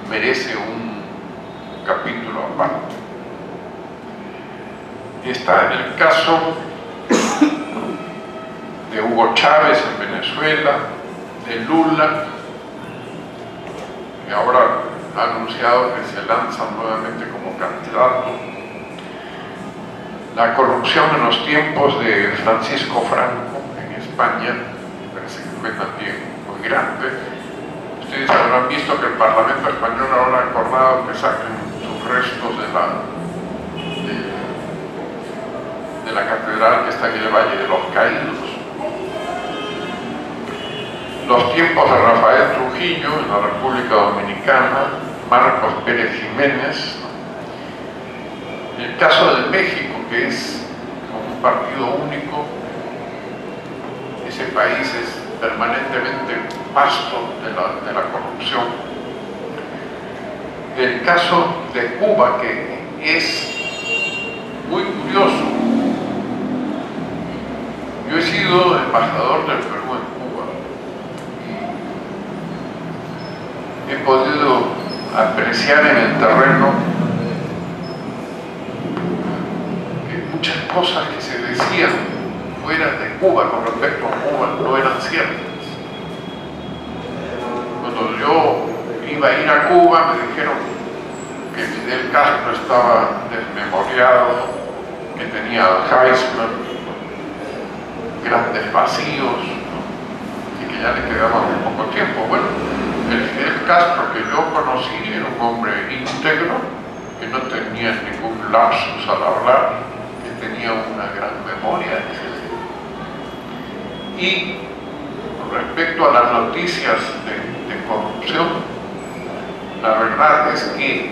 merece un capítulo aparte. Está el caso de Hugo Chávez en Venezuela, de Lula, que ahora ha anunciado que se lanza nuevamente como candidato, la corrupción en los tiempos de Francisco Franco en España, parece que fue también muy grande. Ustedes habrán visto que el Parlamento español ahora ha acordado que saquen sus restos de la catedral que está en el Valle de los Caídos. Los tiempos de Rafael Trujillo en la República Dominicana, Marcos Pérez Jiménez, el caso de México, que es como un partido único, ese país es permanentemente pasto de la corrupción. El caso de Cuba, que es muy curioso. Yo he sido embajador del Perú en Cuba y he podido apreciar en el terreno que muchas cosas que se decían fuera de Cuba con respecto a Cuba no eran ciertas. Cuando yo iba a ir a Cuba me dijeron que Fidel Castro estaba desmemoriado, que tenía Alzheimer, grandes vacíos, ¿no? Y que ya le quedaba un poco tiempo. Bueno, el Fidel Castro que yo conocí era un hombre íntegro, que no tenía ningún lapsus al hablar, que tenía una gran memoria. Y respecto a las noticias de corrupción, la verdad es que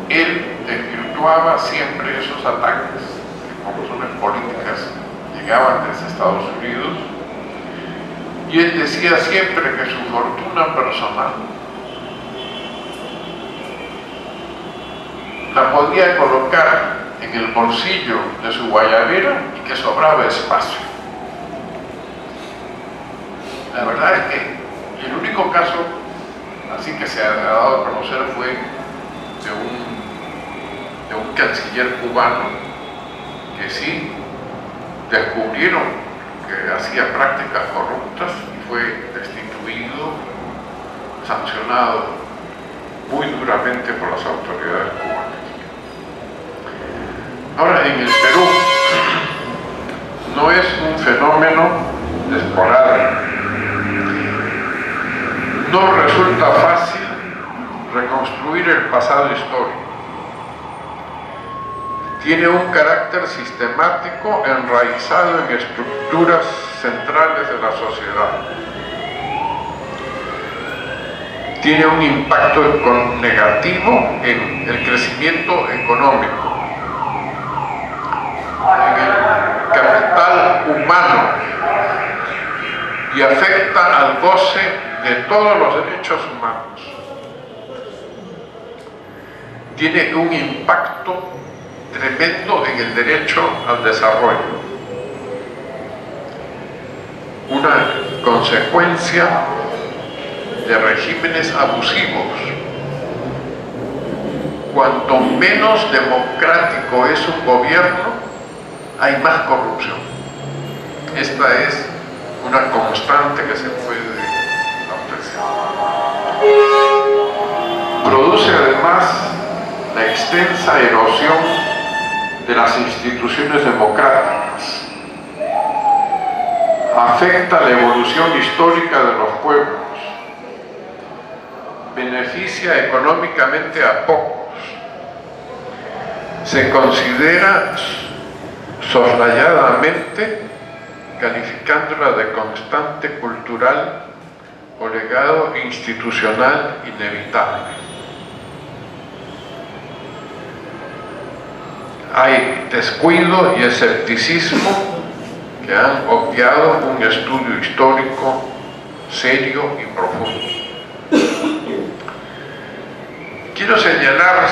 él desvirtuaba siempre esos ataques por razones políticas llegaban desde Estados Unidos, y él decía siempre que su fortuna personal la podía colocar en el bolsillo de su guayabera y que sobraba espacio. La verdad es que el único caso así que se ha dado a conocer fue de un canciller cubano que sí descubrieron que hacía prácticas corruptas y fue destituido, sancionado muy duramente por las autoridades cubanas. Ahora, en el Perú no es un fenómeno esporádico. No resulta fácil reconstruir el pasado histórico. Tiene un carácter sistemático enraizado en estructuras centrales de la sociedad. Tiene un impacto negativo en el crecimiento económico, en el capital humano, y afecta al goce de todos los derechos humanos. Tiene un impacto tremendo en el derecho al desarrollo. Una consecuencia de regímenes abusivos. Cuanto menos democrático es un gobierno, hay más corrupción. Esta es una constante que se puede apreciar. Produce además la extensa erosión de las instituciones democráticas. Afecta la evolución histórica de los pueblos. Beneficia económicamente a pocos. Se considera soslayadamente, calificándola de constante cultural o legado institucional inevitable. Hay descuido y escepticismo que han obviado un estudio histórico serio y profundo. Quiero señalar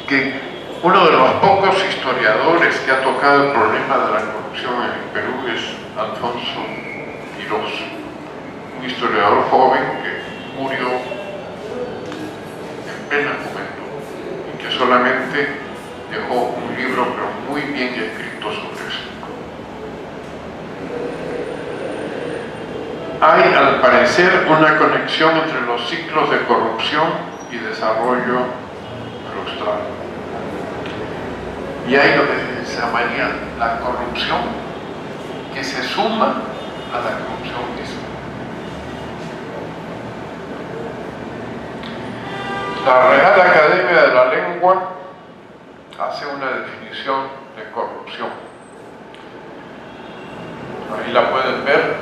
que uno de los pocos historiadores que ha tocado el problema de la corrupción en el Perú es Alfonso Quirós, un historiador joven que murió en plena juventud y que solamente dejó un libro pero muy bien escrito sobre eso. Hay al parecer una conexión entre los ciclos de corrupción y desarrollo frustrado. Y hay lo que se llamaría la corrupción que se suma a la corrupción misma. La Real Academia de la Lengua hace una definición de corrupción. Ahí la pueden ver.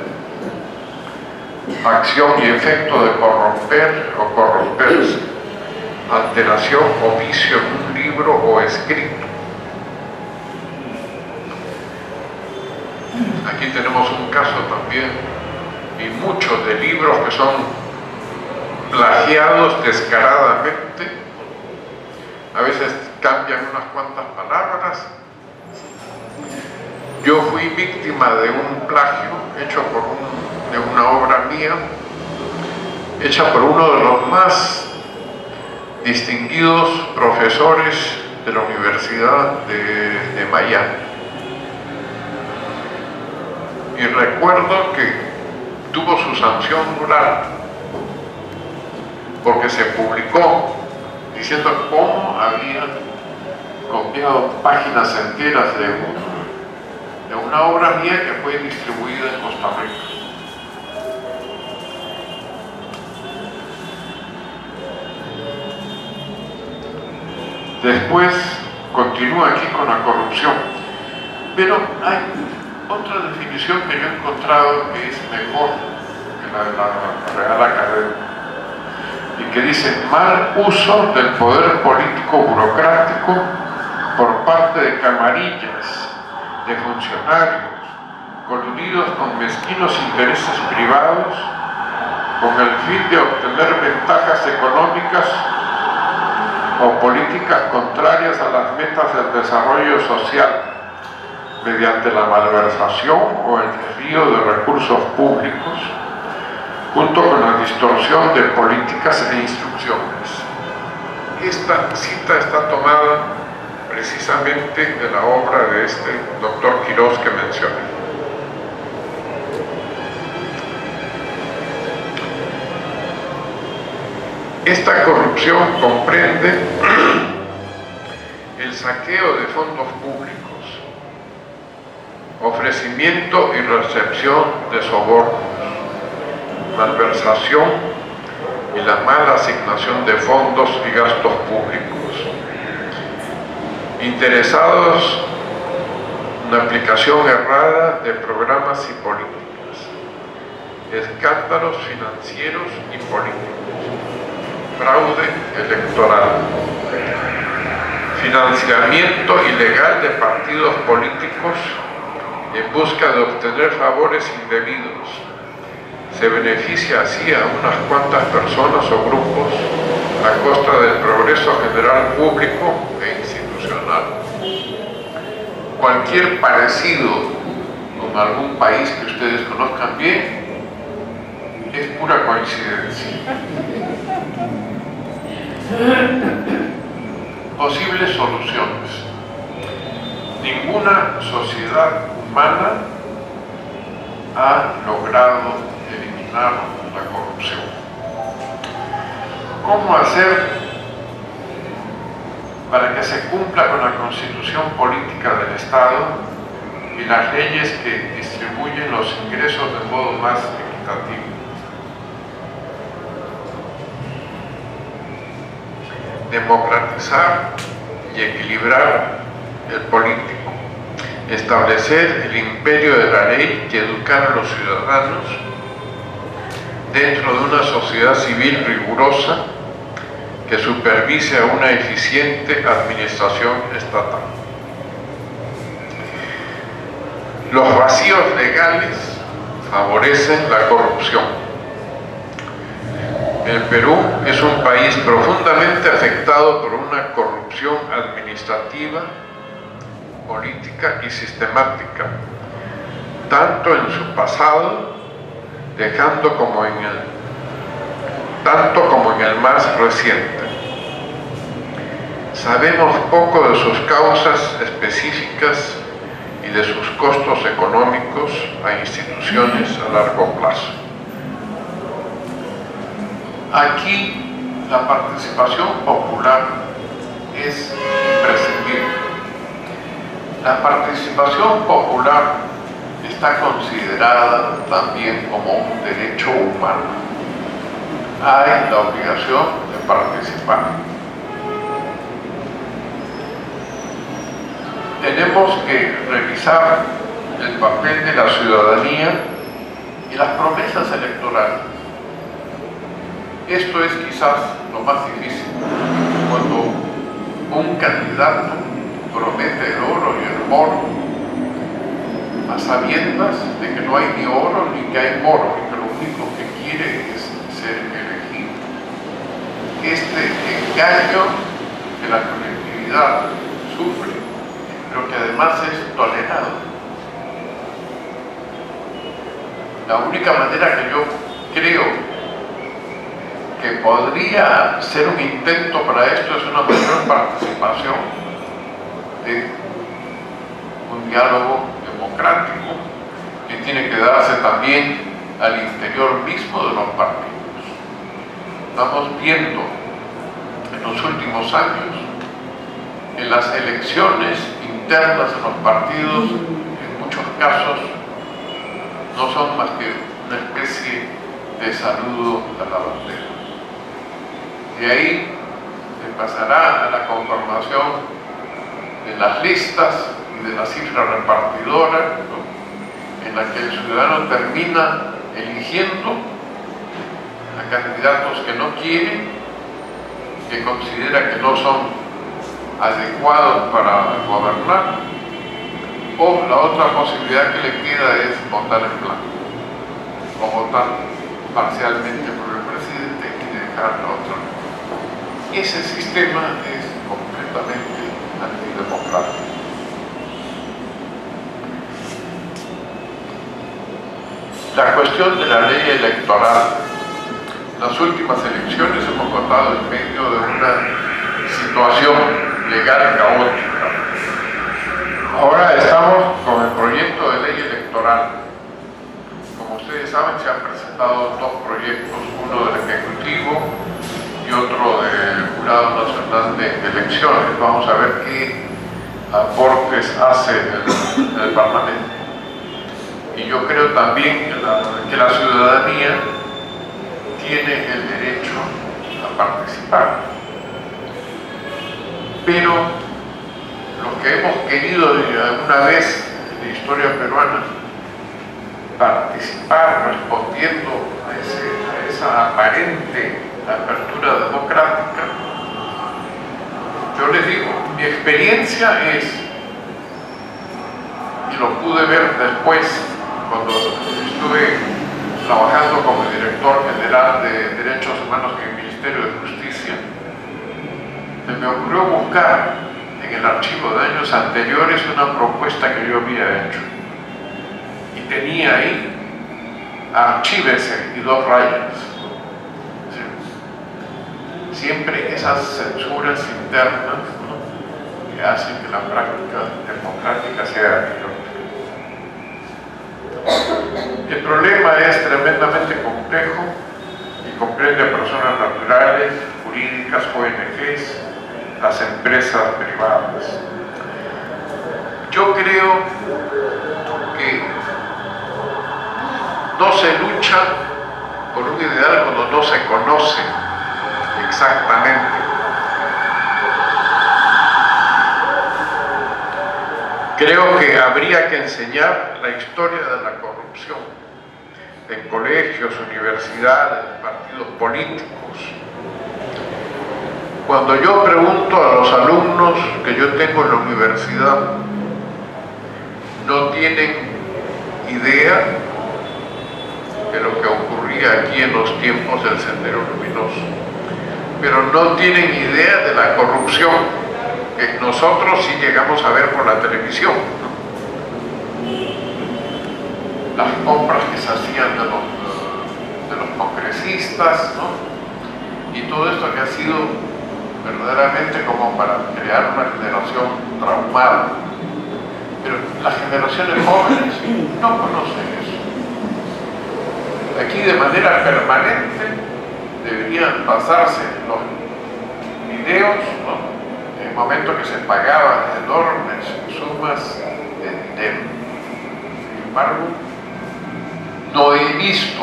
Acción y efecto de corromper o corromperse. Alteración o vicio en un libro o escrito. Aquí tenemos un caso también, y muchos de libros que son plagiados descaradamente. A veces cambian unas cuantas palabras. Yo fui víctima de un plagio hecho de una obra mía, hecha por uno de los más distinguidos profesores de la Universidad de Miami. Y recuerdo que tuvo su sanción moral porque se publicó diciendo cómo habían copiado páginas enteras de una obra mía que fue distribuida en Costa Rica. Después continúa aquí con la corrupción, pero hay otra definición que yo he encontrado que es mejor que la de la Real Academia y que dice: mal uso del poder político burocrático por parte de camarillas, de funcionarios, coludidos con mezquinos intereses privados con el fin de obtener ventajas económicas o políticas contrarias a las metas del desarrollo social, mediante la malversación o el desvío de recursos públicos, junto con la distorsión de políticas e instrucciones. Esta cita está tomada precisamente de la obra de este doctor Quirós que mencioné. Esta corrupción comprende el saqueo de fondos públicos, ofrecimiento y recepción de sobornos, malversación y la mala asignación de fondos y gastos públicos, interesados en la aplicación errada de programas y políticas, escándalos financieros y políticos, fraude electoral, financiamiento ilegal de partidos políticos en busca de obtener favores indebidos. Se beneficia así a unas cuantas personas o grupos a costa del progreso general público e institucional. Cualquier parecido con algún país que ustedes conozcan bien es pura coincidencia. Posibles soluciones. Ninguna sociedad humana ha logrado eliminar la corrupción. ¿Cómo hacer para que se cumpla con la constitución política del Estado y las leyes que distribuyen los ingresos de modo más equitativo? Democratizar y equilibrar el político, establecer el imperio de la ley y educar a los ciudadanos dentro de una sociedad civil rigurosa que supervise a una eficiente administración estatal. Los vacíos legales favorecen la corrupción. El Perú es un país profundamente afectado por una corrupción administrativa, política y sistemática, tanto en su pasado, tanto como en el más reciente. Sabemos poco de sus causas específicas y de sus costos económicos a instituciones a largo plazo. Aquí la participación popular es imprescindible. La participación popular está considerada también como un derecho humano. Hay la obligación de participar. Tenemos que revisar el papel de la ciudadanía y las promesas electorales. Esto es quizás lo más difícil, cuando un candidato promete el oro y el moro a sabiendas de que no hay ni oro ni que hay moro, y que lo único que quiere es ser elegido. Este engaño que la colectividad sufre, pero que además es tolerado. La única manera que yo creo que podría ser un intento para esto es una mayor participación de un diálogo democrático que tiene que darse también al interior mismo de los partidos. Estamos viendo en los últimos años en las elecciones internas de los partidos, en muchos casos, no son más que una especie de saludo a la bandera. De ahí se pasará a la conformación de las listas y de la cifra repartidora, ¿no?, en la que el ciudadano termina eligiendo a candidatos que no quiere, que considera que no son adecuados para gobernar, o la otra posibilidad que le queda es votar en blanco, o votar parcialmente por el presidente y dejar la otra. Ese sistema es completamente antidemocrático. La cuestión de la ley electoral. Las últimas elecciones hemos votado en medio de una situación legal caótica. Ahora estamos con el proyecto de ley electoral. Como ustedes saben, se han presentado dos proyectos, uno del Ejecutivo y otro del Jurado Nacional de Elecciones. Vamos a ver qué aportes hace el Parlamento. Y yo creo también que la ciudadanía tiene el derecho a participar. Pero los que hemos querido alguna vez en la historia peruana participar respondiendo a esa aparente apertura democrática, yo les digo, mi experiencia es, y lo pude ver después cuando estuve trabajando como director general de Derechos Humanos en el Ministerio de Justicia, se me ocurrió buscar en el archivo de años anteriores una propuesta que yo había hecho. Y tenía ahí, archívese y 2 rayas. ¿Sí? Siempre esas censuras internas, ¿no?, que hacen que la práctica democrática sea mayor. El problema es tremendamente complejo y comprende a personas naturales, jurídicas, ONGs, las empresas privadas. Yo creo que no se lucha por un ideal cuando no se conoce exactamente. Creo que habría que enseñar la historia de la corrupción en colegios, universidades, partidos políticos. Cuando yo pregunto a los alumnos que yo tengo en la universidad, no tienen idea de lo que ocurría aquí en los tiempos del Sendero Luminoso, pero no tienen idea de la corrupción que nosotros sí llegamos a ver por la televisión, ¿no? Las compras que se hacían de los congresistas, ¿no?, y todo esto que ha sido verdaderamente como para crear una generación traumada. Pero las generaciones jóvenes no conocen eso. Aquí de manera permanente deberían pasarse los videos, ¿no?, en el momento que se pagaban enormes sumas de dinero. Sin embargo, no he visto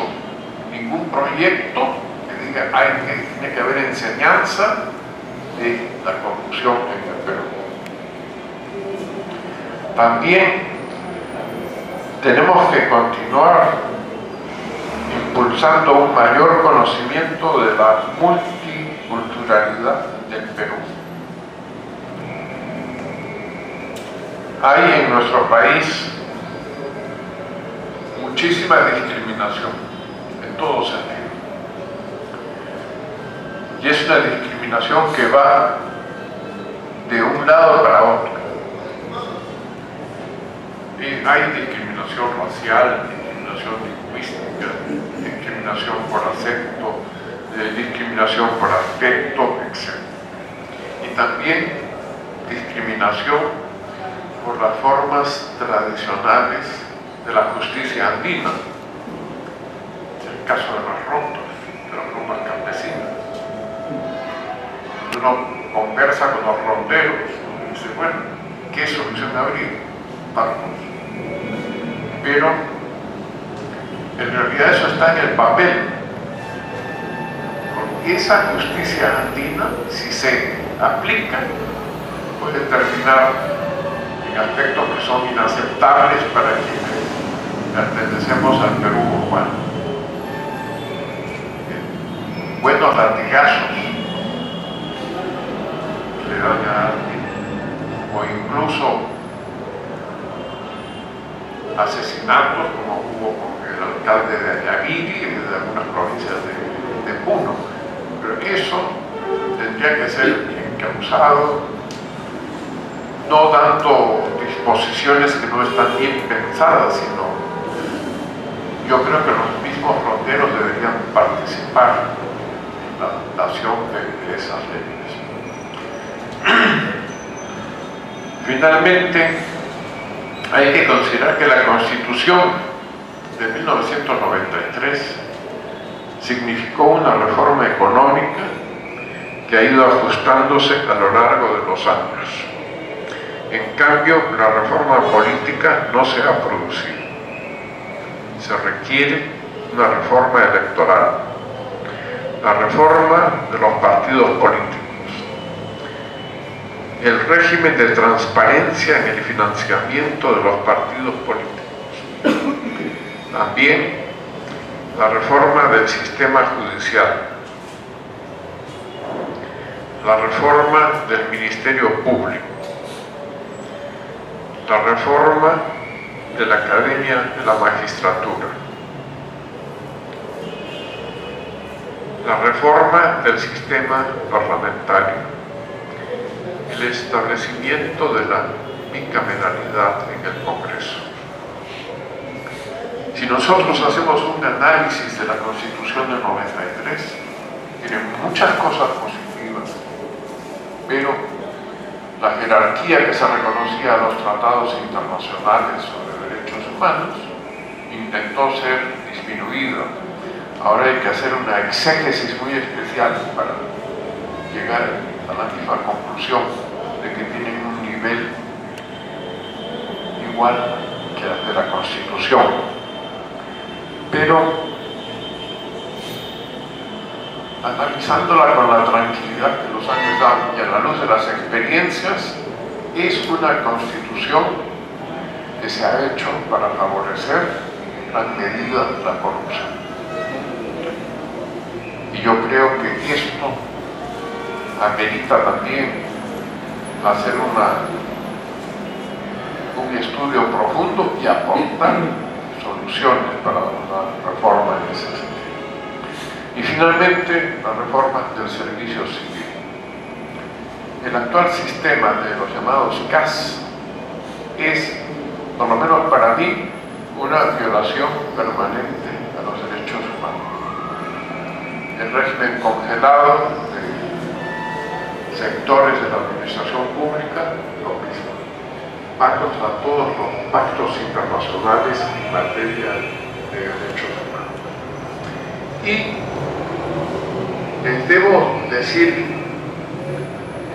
ningún proyecto que diga que tiene que haber enseñanza de la corrupción en el Perú. También tenemos que continuar impulsando un mayor conocimiento de la multiculturalidad del Perú. Hay en nuestro país muchísima discriminación, en todo sentido. Y es una discriminación que va de un lado para otro. Y hay discriminación racial, discriminación lingüística, discriminación por acento, discriminación por aspecto, etc. Y también discriminación por las formas tradicionales de la justicia andina, el caso de las rondas campesinas. Uno conversa con los ronderos y dice, bueno, ¿qué solución habría? Partos. Pero en realidad eso está en el papel, porque esa justicia andina, si se aplica, puede terminar en aspectos que son inaceptables para quienes pertenecemos al Perú urbano. Buenos latigazos le dan a alguien, o incluso asesinatos como hubo con el alcalde de Ayaguiri y de algunas provincias de Puno. Pero eso tendría que ser encauzado, no dando disposiciones que no están bien pensadas, sino yo creo que los mismos ronderos deberían participar en la adaptación de esas leyes. Finalmente, hay que considerar que la Constitución de 1993 significó una reforma económica que ha ido ajustándose a lo largo de los años. En cambio, la reforma política no se ha producido. Se requiere una reforma electoral, la reforma de los partidos políticos, el régimen de transparencia en el financiamiento de los partidos políticos, también la reforma del sistema judicial, la reforma del Ministerio Público, la reforma de la Academia de la Magistratura, la reforma del sistema parlamentario, el establecimiento de la bicameralidad en el Congreso. Si nosotros hacemos un análisis de la Constitución del 93, tiene muchas cosas positivas, pero la jerarquía que se reconocía a los tratados internacionales sobre derechos humanos intentó ser disminuida. Ahora hay que hacer una exégesis muy especial para llegar a la misma conclusión de que tienen un nivel igual que el de la Constitución. Pero analizándola con la tranquilidad que los años dan y a la luz de las experiencias, es una Constitución que se ha hecho para favorecer en gran medida la corrupción. Y yo creo que esto amerita también hacer un estudio profundo y aportar soluciones para la reforma en ese sentido. Y finalmente, la reforma del servicio civil. El actual sistema de los llamados CAS es, por lo menos para mí, una violación permanente a los derechos humanos. El régimen congelado de sectores de la administración pública, lo mismo. Pactos a todos los pactos internacionales en materia de derechos humanos. Y les debo decir,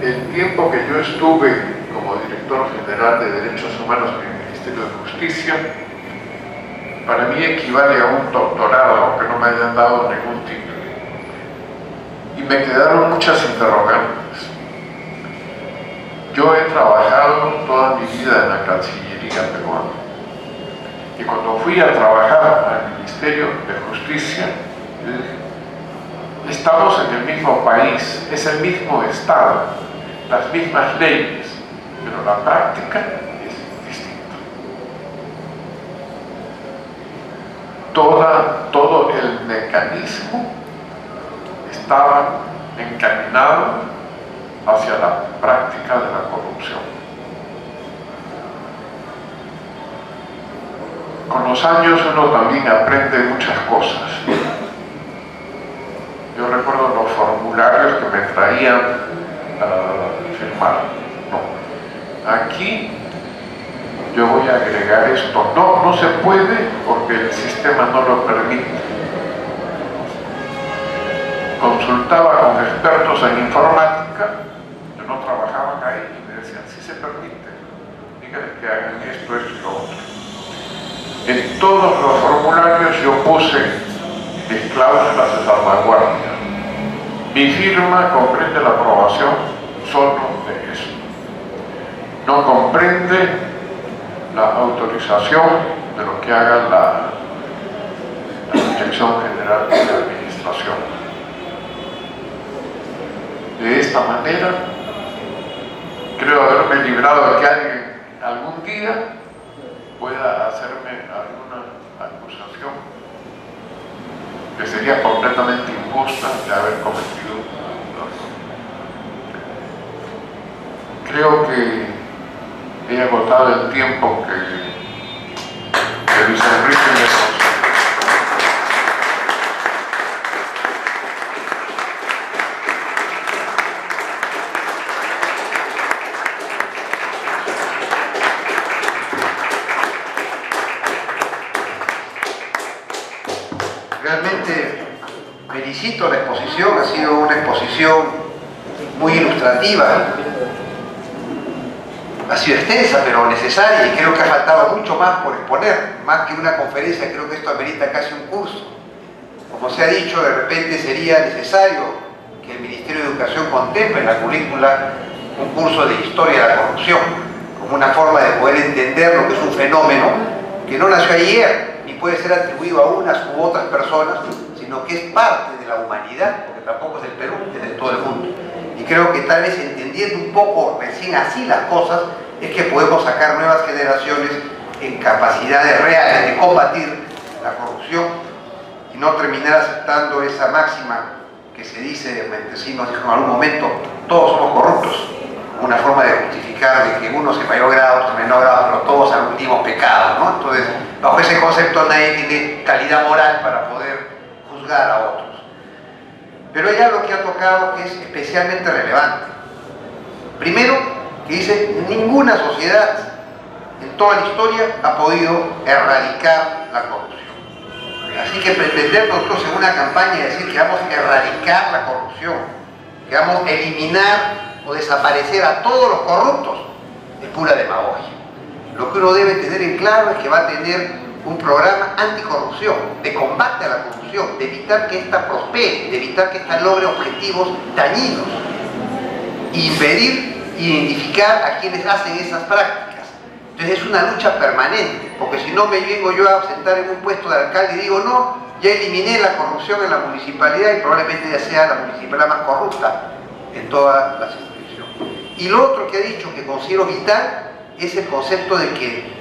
el tiempo que yo estuve como director general de Derechos Humanos en el Ministerio de Justicia, para mí equivale a un doctorado, aunque no me hayan dado ningún título. Y me quedaron muchas interrogantes. Yo he trabajado toda mi vida en la Cancillería peruana. Y cuando fui a trabajar al Ministerio de Justicia, estamos en el mismo país, es el mismo Estado, las mismas leyes, pero la práctica es distinta. Todo el mecanismo estaba encaminado hacia la práctica de la corrupción. Con los años uno también aprende muchas cosas. Yo recuerdo los formularios que me traían a firmar. No. Aquí yo voy a agregar esto. No se puede porque el sistema no lo permite. Consultaba con expertos en informática que no trabajaban ahí y me decían, sí se permite, díganles que hagan esto y lo otro. En todos los formularios yo puse mis cláusulas de salvaguardia. Mi firma comprende la aprobación solo de eso. No comprende la autorización de lo que haga la Dirección General de la Administración. De esta manera, creo haberme librado de que alguien algún día pueda hacerme alguna acusación que sería completamente injusta de haber cometido un error. Creo que he agotado el tiempo que Luis Enrique me concedió. Realmente felicito la exposición, ha sido una exposición muy ilustrativa, ha sido extensa pero necesaria y creo que ha faltado mucho más por exponer, más que una conferencia, creo que esto amerita casi un curso. Como se ha dicho, de repente sería necesario que el Ministerio de Educación contemple en la currícula un curso de historia de la corrupción, como una forma de poder entender lo que es un fenómeno que no nació ayer, ni puede ser atribuido a unas u otras personas, sino que es parte de la humanidad, porque tampoco es del Perú, es de todo el mundo. Y creo que tal vez entendiendo un poco recién así las cosas, es que podemos sacar nuevas generaciones en capacidades reales de combatir la corrupción y no terminar aceptando esa máxima que se dice, Montesinos dijo en algún momento, todos somos corruptos. Una forma de justificar de que unos en mayor grado, otros en menor grado, pero todos algún pecado, ¿no? Entonces, bajo ese concepto nadie tiene calidad moral para poder juzgar a otros. Pero hay algo que ha tocado que es especialmente relevante. Primero, que dice, ninguna sociedad en toda la historia ha podido erradicar la corrupción. Así que pretender nosotros en una campaña decir que vamos a erradicar la corrupción, que vamos a eliminar o desaparecer a todos los corruptos, es pura demagogia. Lo que uno debe tener en claro es que va a tener un programa anticorrupción, de combate a la corrupción, de evitar que ésta prospere, de evitar que ésta logre objetivos dañinos, e impedir identificar a quienes hacen esas prácticas. Entonces es una lucha permanente, porque si no me vengo yo a sentar en un puesto de alcalde y digo, no, ya eliminé la corrupción en la municipalidad y probablemente ya sea la municipalidad más corrupta en todas las instituciones. Y lo otro que ha dicho que considero vital es el concepto de que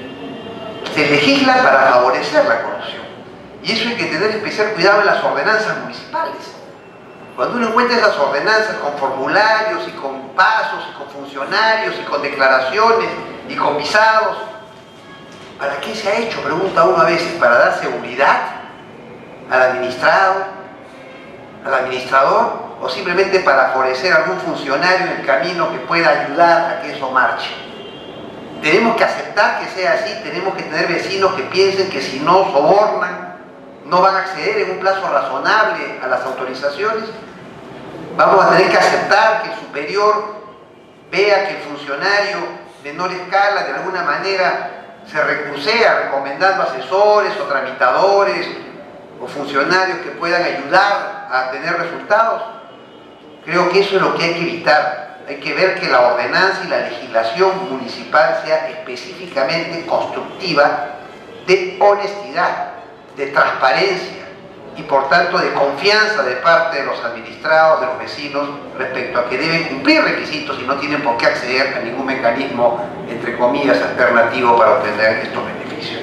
se legisla para favorecer la corrupción. Y eso hay que tener especial cuidado en las ordenanzas municipales. Cuando uno encuentra esas ordenanzas con formularios y con pasos y con funcionarios y con declaraciones y con visados, ¿para qué se ha hecho? Pregunta uno a veces, ¿para dar seguridad al administrado, al administrador? o simplemente para favorecer a algún funcionario en el camino que pueda ayudar a que eso marche. Tenemos que aceptar que sea así, tenemos que tener vecinos que piensen que si no sobornan, no van a acceder en un plazo razonable a las autorizaciones. Vamos a tener que aceptar que el superior vea que el funcionario de menor escala de alguna manera se recursea recomendando asesores o tramitadores o funcionarios que puedan ayudar a tener resultados. Creo que eso es lo que hay que evitar. Hay que ver que la ordenanza y la legislación municipal sea específicamente constructiva de honestidad, de transparencia y por tanto de confianza de parte de los administrados, de los vecinos, respecto a que deben cumplir requisitos y no tienen por qué acceder a ningún mecanismo, entre comillas, alternativo para obtener estos beneficios.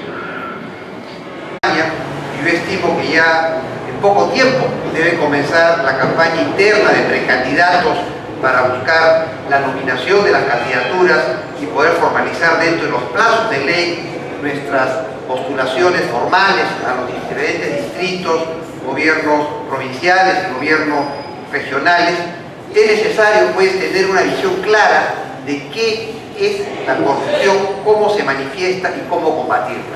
Yo estimo que ya en poco tiempo debe comenzar la campaña interna de precandidatos para buscar la nominación de las candidaturas y poder formalizar dentro de los plazos de ley nuestras postulaciones formales a los diferentes distritos, gobiernos provinciales y gobiernos regionales. Es necesario pues tener una visión clara de qué es la corrupción, cómo se manifiesta y cómo combatirla.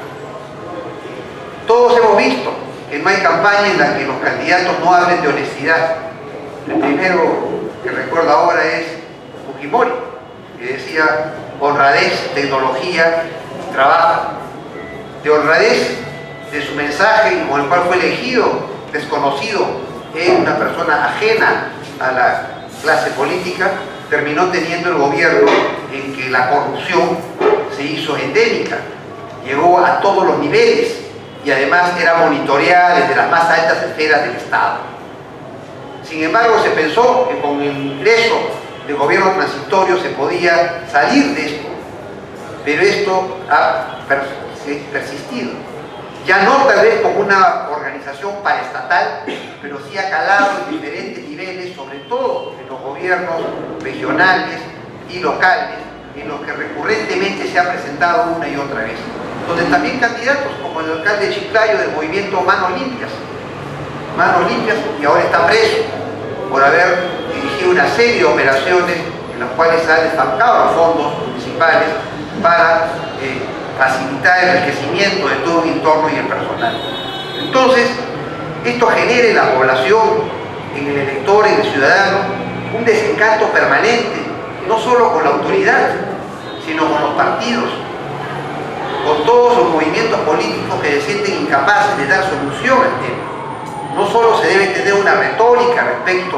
Todos hemos visto que no hay campaña en la que los candidatos no hablen de honestidad. El primero que recuerdo ahora es Fujimori, que decía honradez, tecnología y trabajo. De honradez de su mensaje con el cual fue elegido, desconocido, una persona ajena a la clase política, terminó teniendo el gobierno en que la corrupción se hizo endémica, llegó a todos los niveles y además era monitoreada desde las más altas esferas del Estado. Sin embargo, se pensó que con el ingreso del gobierno transitorio se podía salir de esto, pero esto ha persistido. Ya no tal vez como una organización paraestatal, pero sí ha calado en diferentes niveles, sobre todo en los gobiernos regionales y locales, en los que recurrentemente se ha presentado una y otra vez, donde también candidatos como el alcalde de Chiclayo del movimiento Manos Limpias, y ahora está preso por haber dirigido una serie de operaciones en las cuales se han desfalcado los fondos municipales para facilitar el enriquecimiento de todo el entorno y el personal. Entonces, esto genera en la población, en el elector, en el ciudadano, un desencanto permanente, no solo con la autoridad, sino con los partidos, con todos los movimientos políticos que se sienten incapaces de dar solución al tema. No solo se debe tener una retórica respecto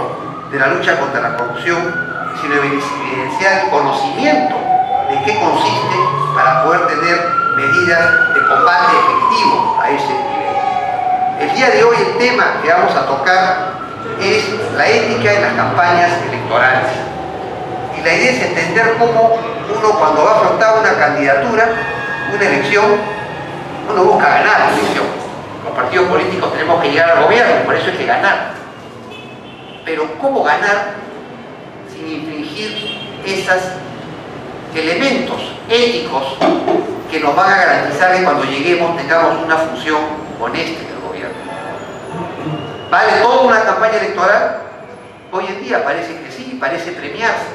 de la lucha contra la corrupción, sino evidenciar el conocimiento de qué consiste para poder tener medidas de combate efectivo a ese nivel. El día de hoy el tema que vamos a tocar es la ética en las campañas electorales. Y la idea es entender cómo uno, cuando va a afrontar una candidatura, una elección, uno busca ganar la elección. Los partidos políticos tenemos que llegar al gobierno, por eso hay que ganar. Pero ¿cómo ganar sin infringir esos elementos éticos que nos van a garantizar que cuando lleguemos tengamos una función honesta en el gobierno? ¿Vale toda una campaña electoral? Hoy en día parece que sí, parece premiarse,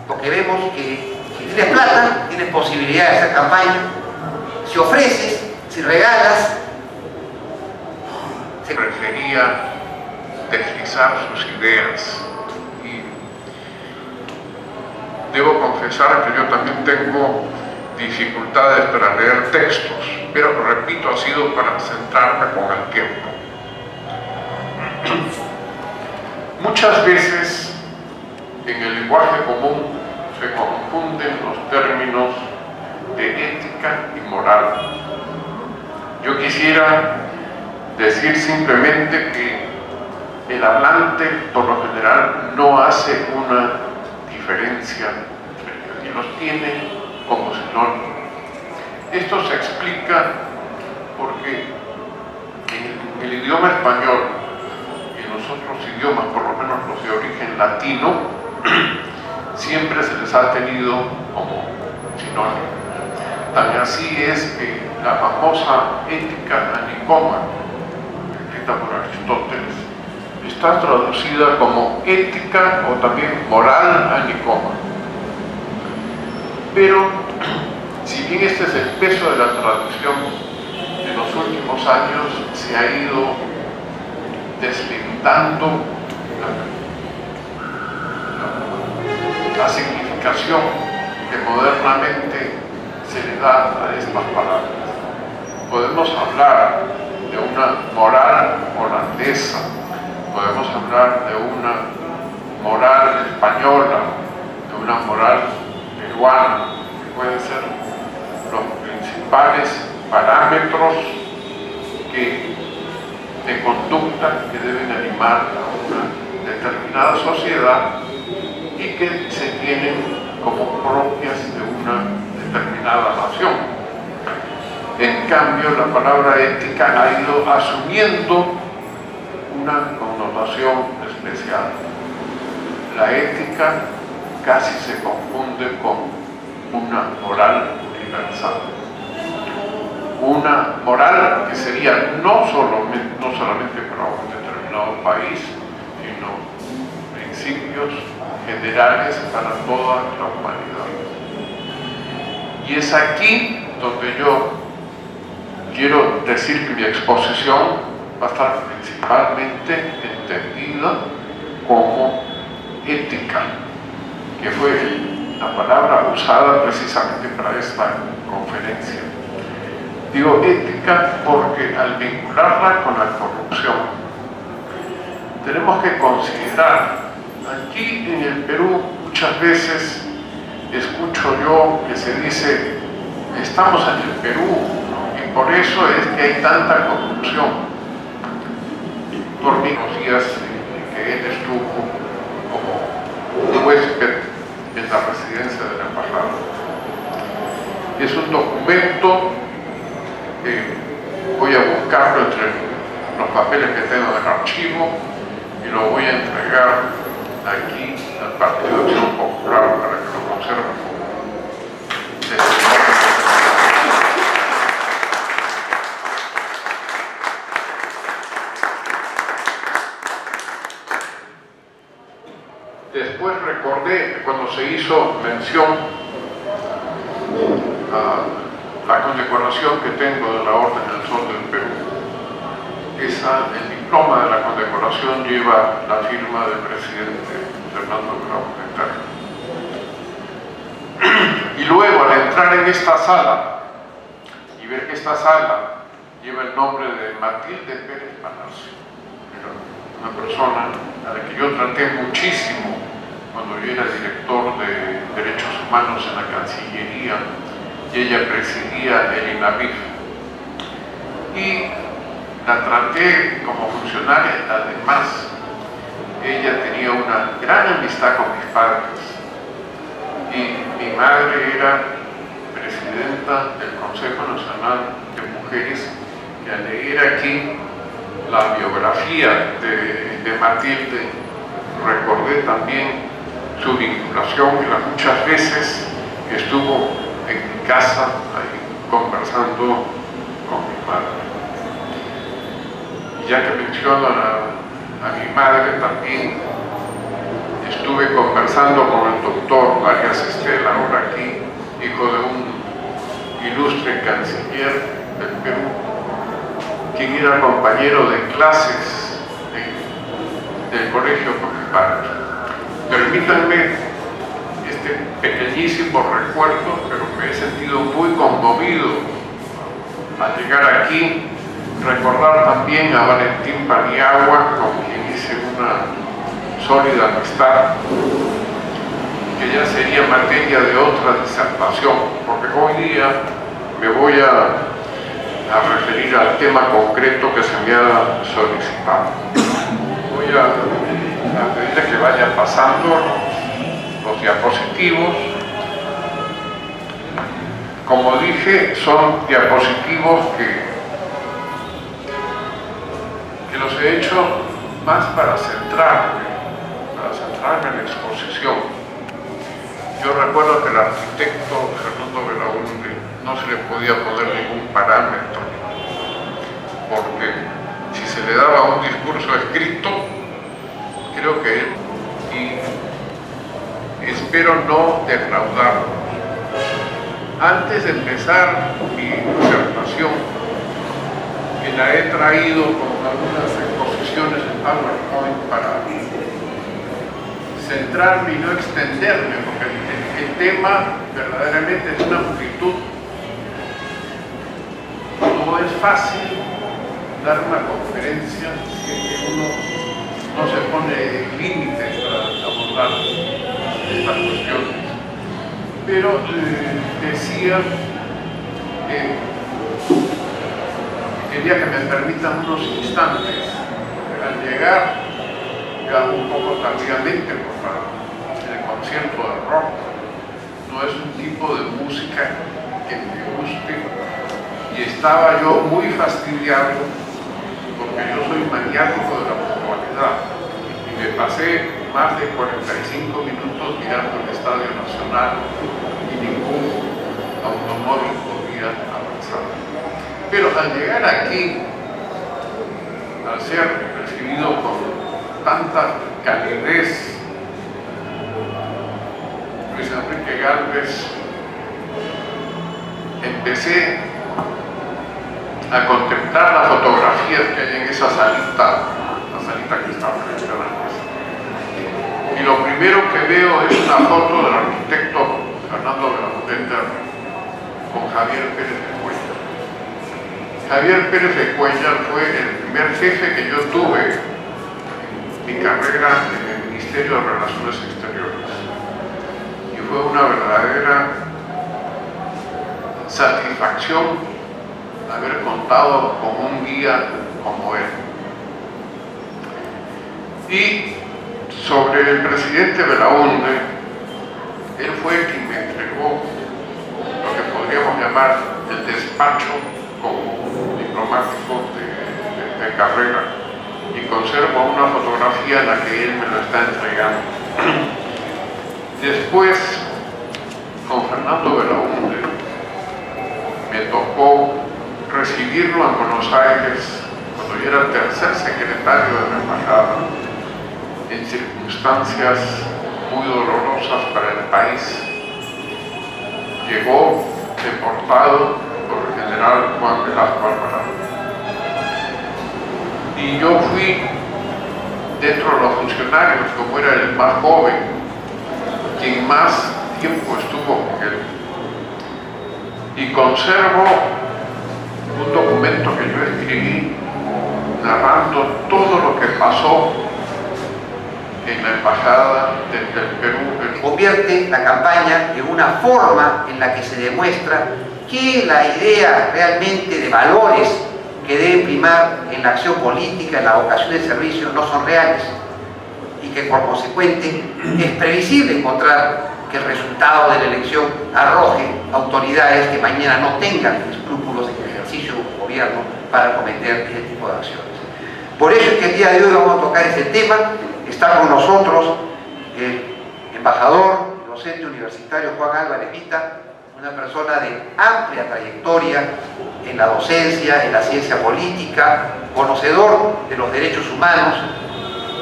porque vemos que si tienes plata, tienes posibilidad de hacer campaña. Si ofreces, si regalas, prefería deslizar sus ideas. Y debo confesar que yo también tengo dificultades para leer textos, pero repito, ha sido para centrarme con el tiempo. Muchas veces en el lenguaje común se confunden los términos de ética y moral. Yo quisiera decir simplemente que el hablante, por lo general, no hace una diferencia y los tiene como sinónimos. Esto se explica porque en el idioma español y en los otros idiomas, por lo menos los de origen latino, siempre se les ha tenido como sinónimo. Tan así es que la famosa ética anicoma, por Aristóteles, está traducida como ética o también moral a Nicoma. Pero, si bien este es el peso de la traducción, en los últimos años se ha ido deslindando la significación que modernamente se le da a estas palabras. Podemos hablar de una moral holandesa, podemos hablar de una moral española, de una moral peruana, que pueden ser los principales parámetros de conducta que deben animar a una determinada sociedad y que se tienen como propias de una determinada nación. En cambio, la palabra ética ha ido asumiendo una connotación especial. La ética casi se confunde con una moral universal. Una moral que sería no solamente para un determinado país, sino principios generales para toda la humanidad. Y es aquí donde yo quiero decir que mi exposición va a estar principalmente entendida como ética, que fue la palabra usada precisamente para esta conferencia. Digo ética porque al vincularla con la corrupción, tenemos que considerar, aquí en el Perú muchas veces escucho yo que se dice, estamos en el Perú, ¿no? Y por eso es que hay tanta corrupción. Por mí, los días en que él estuvo como huésped en la residencia de la embajada. Es un documento que voy a buscarlo entre los papeles que tengo en el archivo y lo voy a entregar aquí al Partido de Acción Popular para que lo conserven como testimonio. Después recordé cuando se hizo mención a la condecoración que tengo de la Orden del Sol del Perú. El diploma de la condecoración lleva la firma del presidente Fernando Grau Montaño. Y luego, al entrar en esta sala y ver que esta sala lleva el nombre de Matilde Pérez Palacio, una persona a la que yo traté muchísimo cuando yo era director de Derechos Humanos en la Cancillería y ella presidía el INAVIF. Y la traté como funcionaria, además ella tenía una gran amistad con mis padres y mi madre era presidenta del Consejo Nacional de Mujeres, que al leer aquí la biografía de Matilde recordé también su vinculación y las muchas veces que estuvo en mi casa ahí conversando con mi madre. Y ya que menciono a mi madre, también estuve conversando con el doctor Arias Estela, ahora aquí, hijo de un ilustre canciller del Perú, quien era compañero de clases del colegio con mi padre. Permítanme este pequeñísimo recuerdo, pero me he sentido muy conmovido al llegar aquí. Recordar también a Valentín Paniagua, con quien hice una sólida amistad, que ya sería materia de otra disertación, porque hoy día me voy a referir al tema concreto que se me ha solicitado. Voy a pedirle que vayan pasando los diapositivos. Como dije, son diapositivos que los he hecho más para centrarme en la exposición. Yo recuerdo que el arquitecto Fernando Belaúnde no se le podía poner ningún parámetro, porque si se le daba un discurso escrito, creo que él, y espero no defraudarlo. Antes de empezar mi disertación, que la he traído con algunas exposiciones en PowerPoint para centrarme y no extenderme, porque el tema verdaderamente es una amplitud. No es fácil dar una conferencia si uno no se pone límites para abordar estas cuestiones. Pero decía que quería que me permitan unos instantes al llegar, ya un poco tardíamente por el concierto de rock. No es un tipo de música que me guste, y estaba yo muy fastidiado porque yo soy maniático de la puntualidad y me pasé más de 45 minutos mirando el Estadio Nacional y ningún automóvil podía avanzar. Pero al llegar aquí, al ser recibido con tanta calidez, Luis Enrique Gálvez, empecé a contemplar las fotografías que hay en esa salita, la salita que está frente a la mesa. Y lo primero que veo es una foto del arquitecto Fernando Belaunde con Javier Pérez de Cuellar. Javier Pérez de Cuellar fue el primer jefe que yo tuve en mi carrera en el Ministerio de Relaciones Exteriores. Y fue una verdadera satisfacción haber contado con un guía como él. Y sobre el presidente Belaunde, él fue quien me entregó lo que podríamos llamar el despacho como diplomático de carrera, y conservo una fotografía en la que él me lo está entregando. Después, con Fernando Belaunde, me tocó recibirlo en Buenos Aires cuando yo era el tercer secretario de la embajada, en circunstancias muy dolorosas para el país. Llegó deportado por el general Juan Velasco Alvarado. Y yo fui, dentro de los funcionarios, como era el más joven, quien más tiempo estuvo con él. Y conservo un documento que yo escribí narrando todo lo que pasó en la embajada del Perú. Convierte la campaña en una forma en la que se demuestra que la idea realmente de valores que deben primar en la acción política, en la vocación de servicio, no son reales, y que por consecuente es previsible encontrar que el resultado de la elección arroje autoridades que mañana no tengan escrúpulos en el ejercicio de un gobierno para cometer ese tipo de acciones. Por eso es que el día de hoy vamos a tocar ese tema. Está con nosotros el embajador, el docente universitario Juan Álvarez Vita, una persona de amplia trayectoria en la docencia, en la ciencia política, conocedor de los derechos humanos,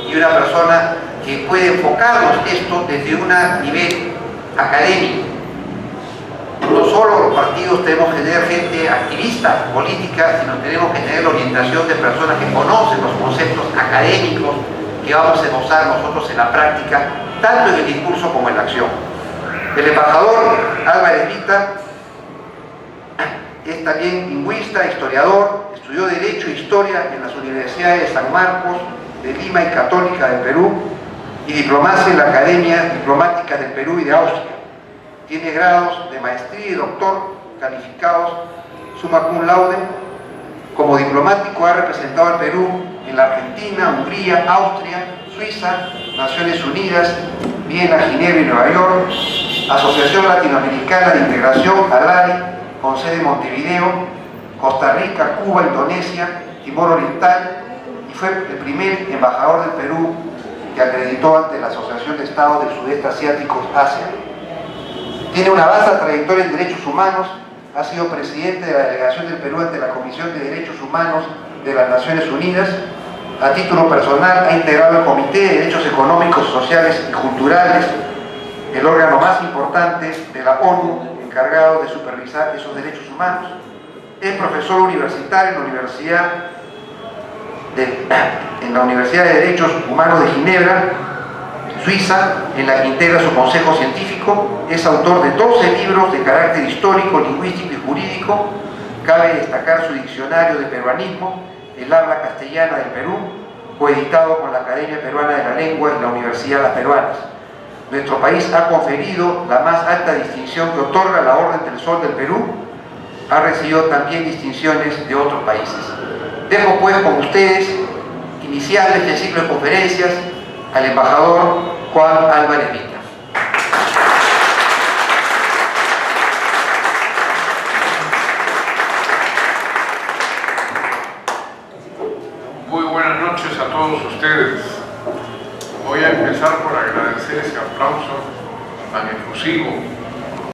y una persona que puede enfocarnos esto desde un nivel académico. No solo los partidos tenemos que tener gente activista política, sino tenemos que tener la orientación de personas que conocen los conceptos académicos que vamos a esbozar nosotros en la práctica, tanto en el discurso como en la acción. El embajador Álvarez Vita es también lingüista, historiador, estudió Derecho e Historia en las universidades de San Marcos, de Lima y Católica del Perú, y diplomacia en la Academia Diplomática del Perú y de Austria. Tiene grados de maestría y doctor calificados summa cum laude. Como diplomático ha representado al Perú en la Argentina, Hungría, Austria, Suiza, Naciones Unidas, Viena, Ginebra y Nueva York, Asociación Latinoamericana de Integración, ALARI, con sede en Montevideo, Costa Rica, Cuba, Indonesia, Timor Oriental, y fue el primer embajador del Perú que acreditó ante la Asociación de Estados del Sudeste Asiático, ASEAN. Tiene una vasta trayectoria en derechos humanos, ha sido presidente de la delegación del Perú ante la Comisión de Derechos Humanos de las Naciones Unidas, A título personal, ha integrado el Comité de Derechos Económicos, Sociales y Culturales, el órgano más importante de la ONU encargado de supervisar esos derechos humanos. Es profesor universitario en la Universidad de Derechos Humanos de Ginebra, Suiza, en la que integra su consejo científico. Es autor de 12 libros de carácter histórico, lingüístico y jurídico. Cabe destacar su diccionario de peruanismo, el habla castellana del Perú, coeditado con la Academia Peruana de la Lengua y la Universidad Las Peruanas. Nuestro país ha conferido la más alta distinción que otorga la Orden del Sol del Perú. Ha recibido también distinciones de otros países. Dejo pues con ustedes, iniciando este ciclo de conferencias, al embajador Juan Álvarez Vita. Muy buenas noches a todos ustedes. Voy a empezar por agradecer ese aplauso tan efusivo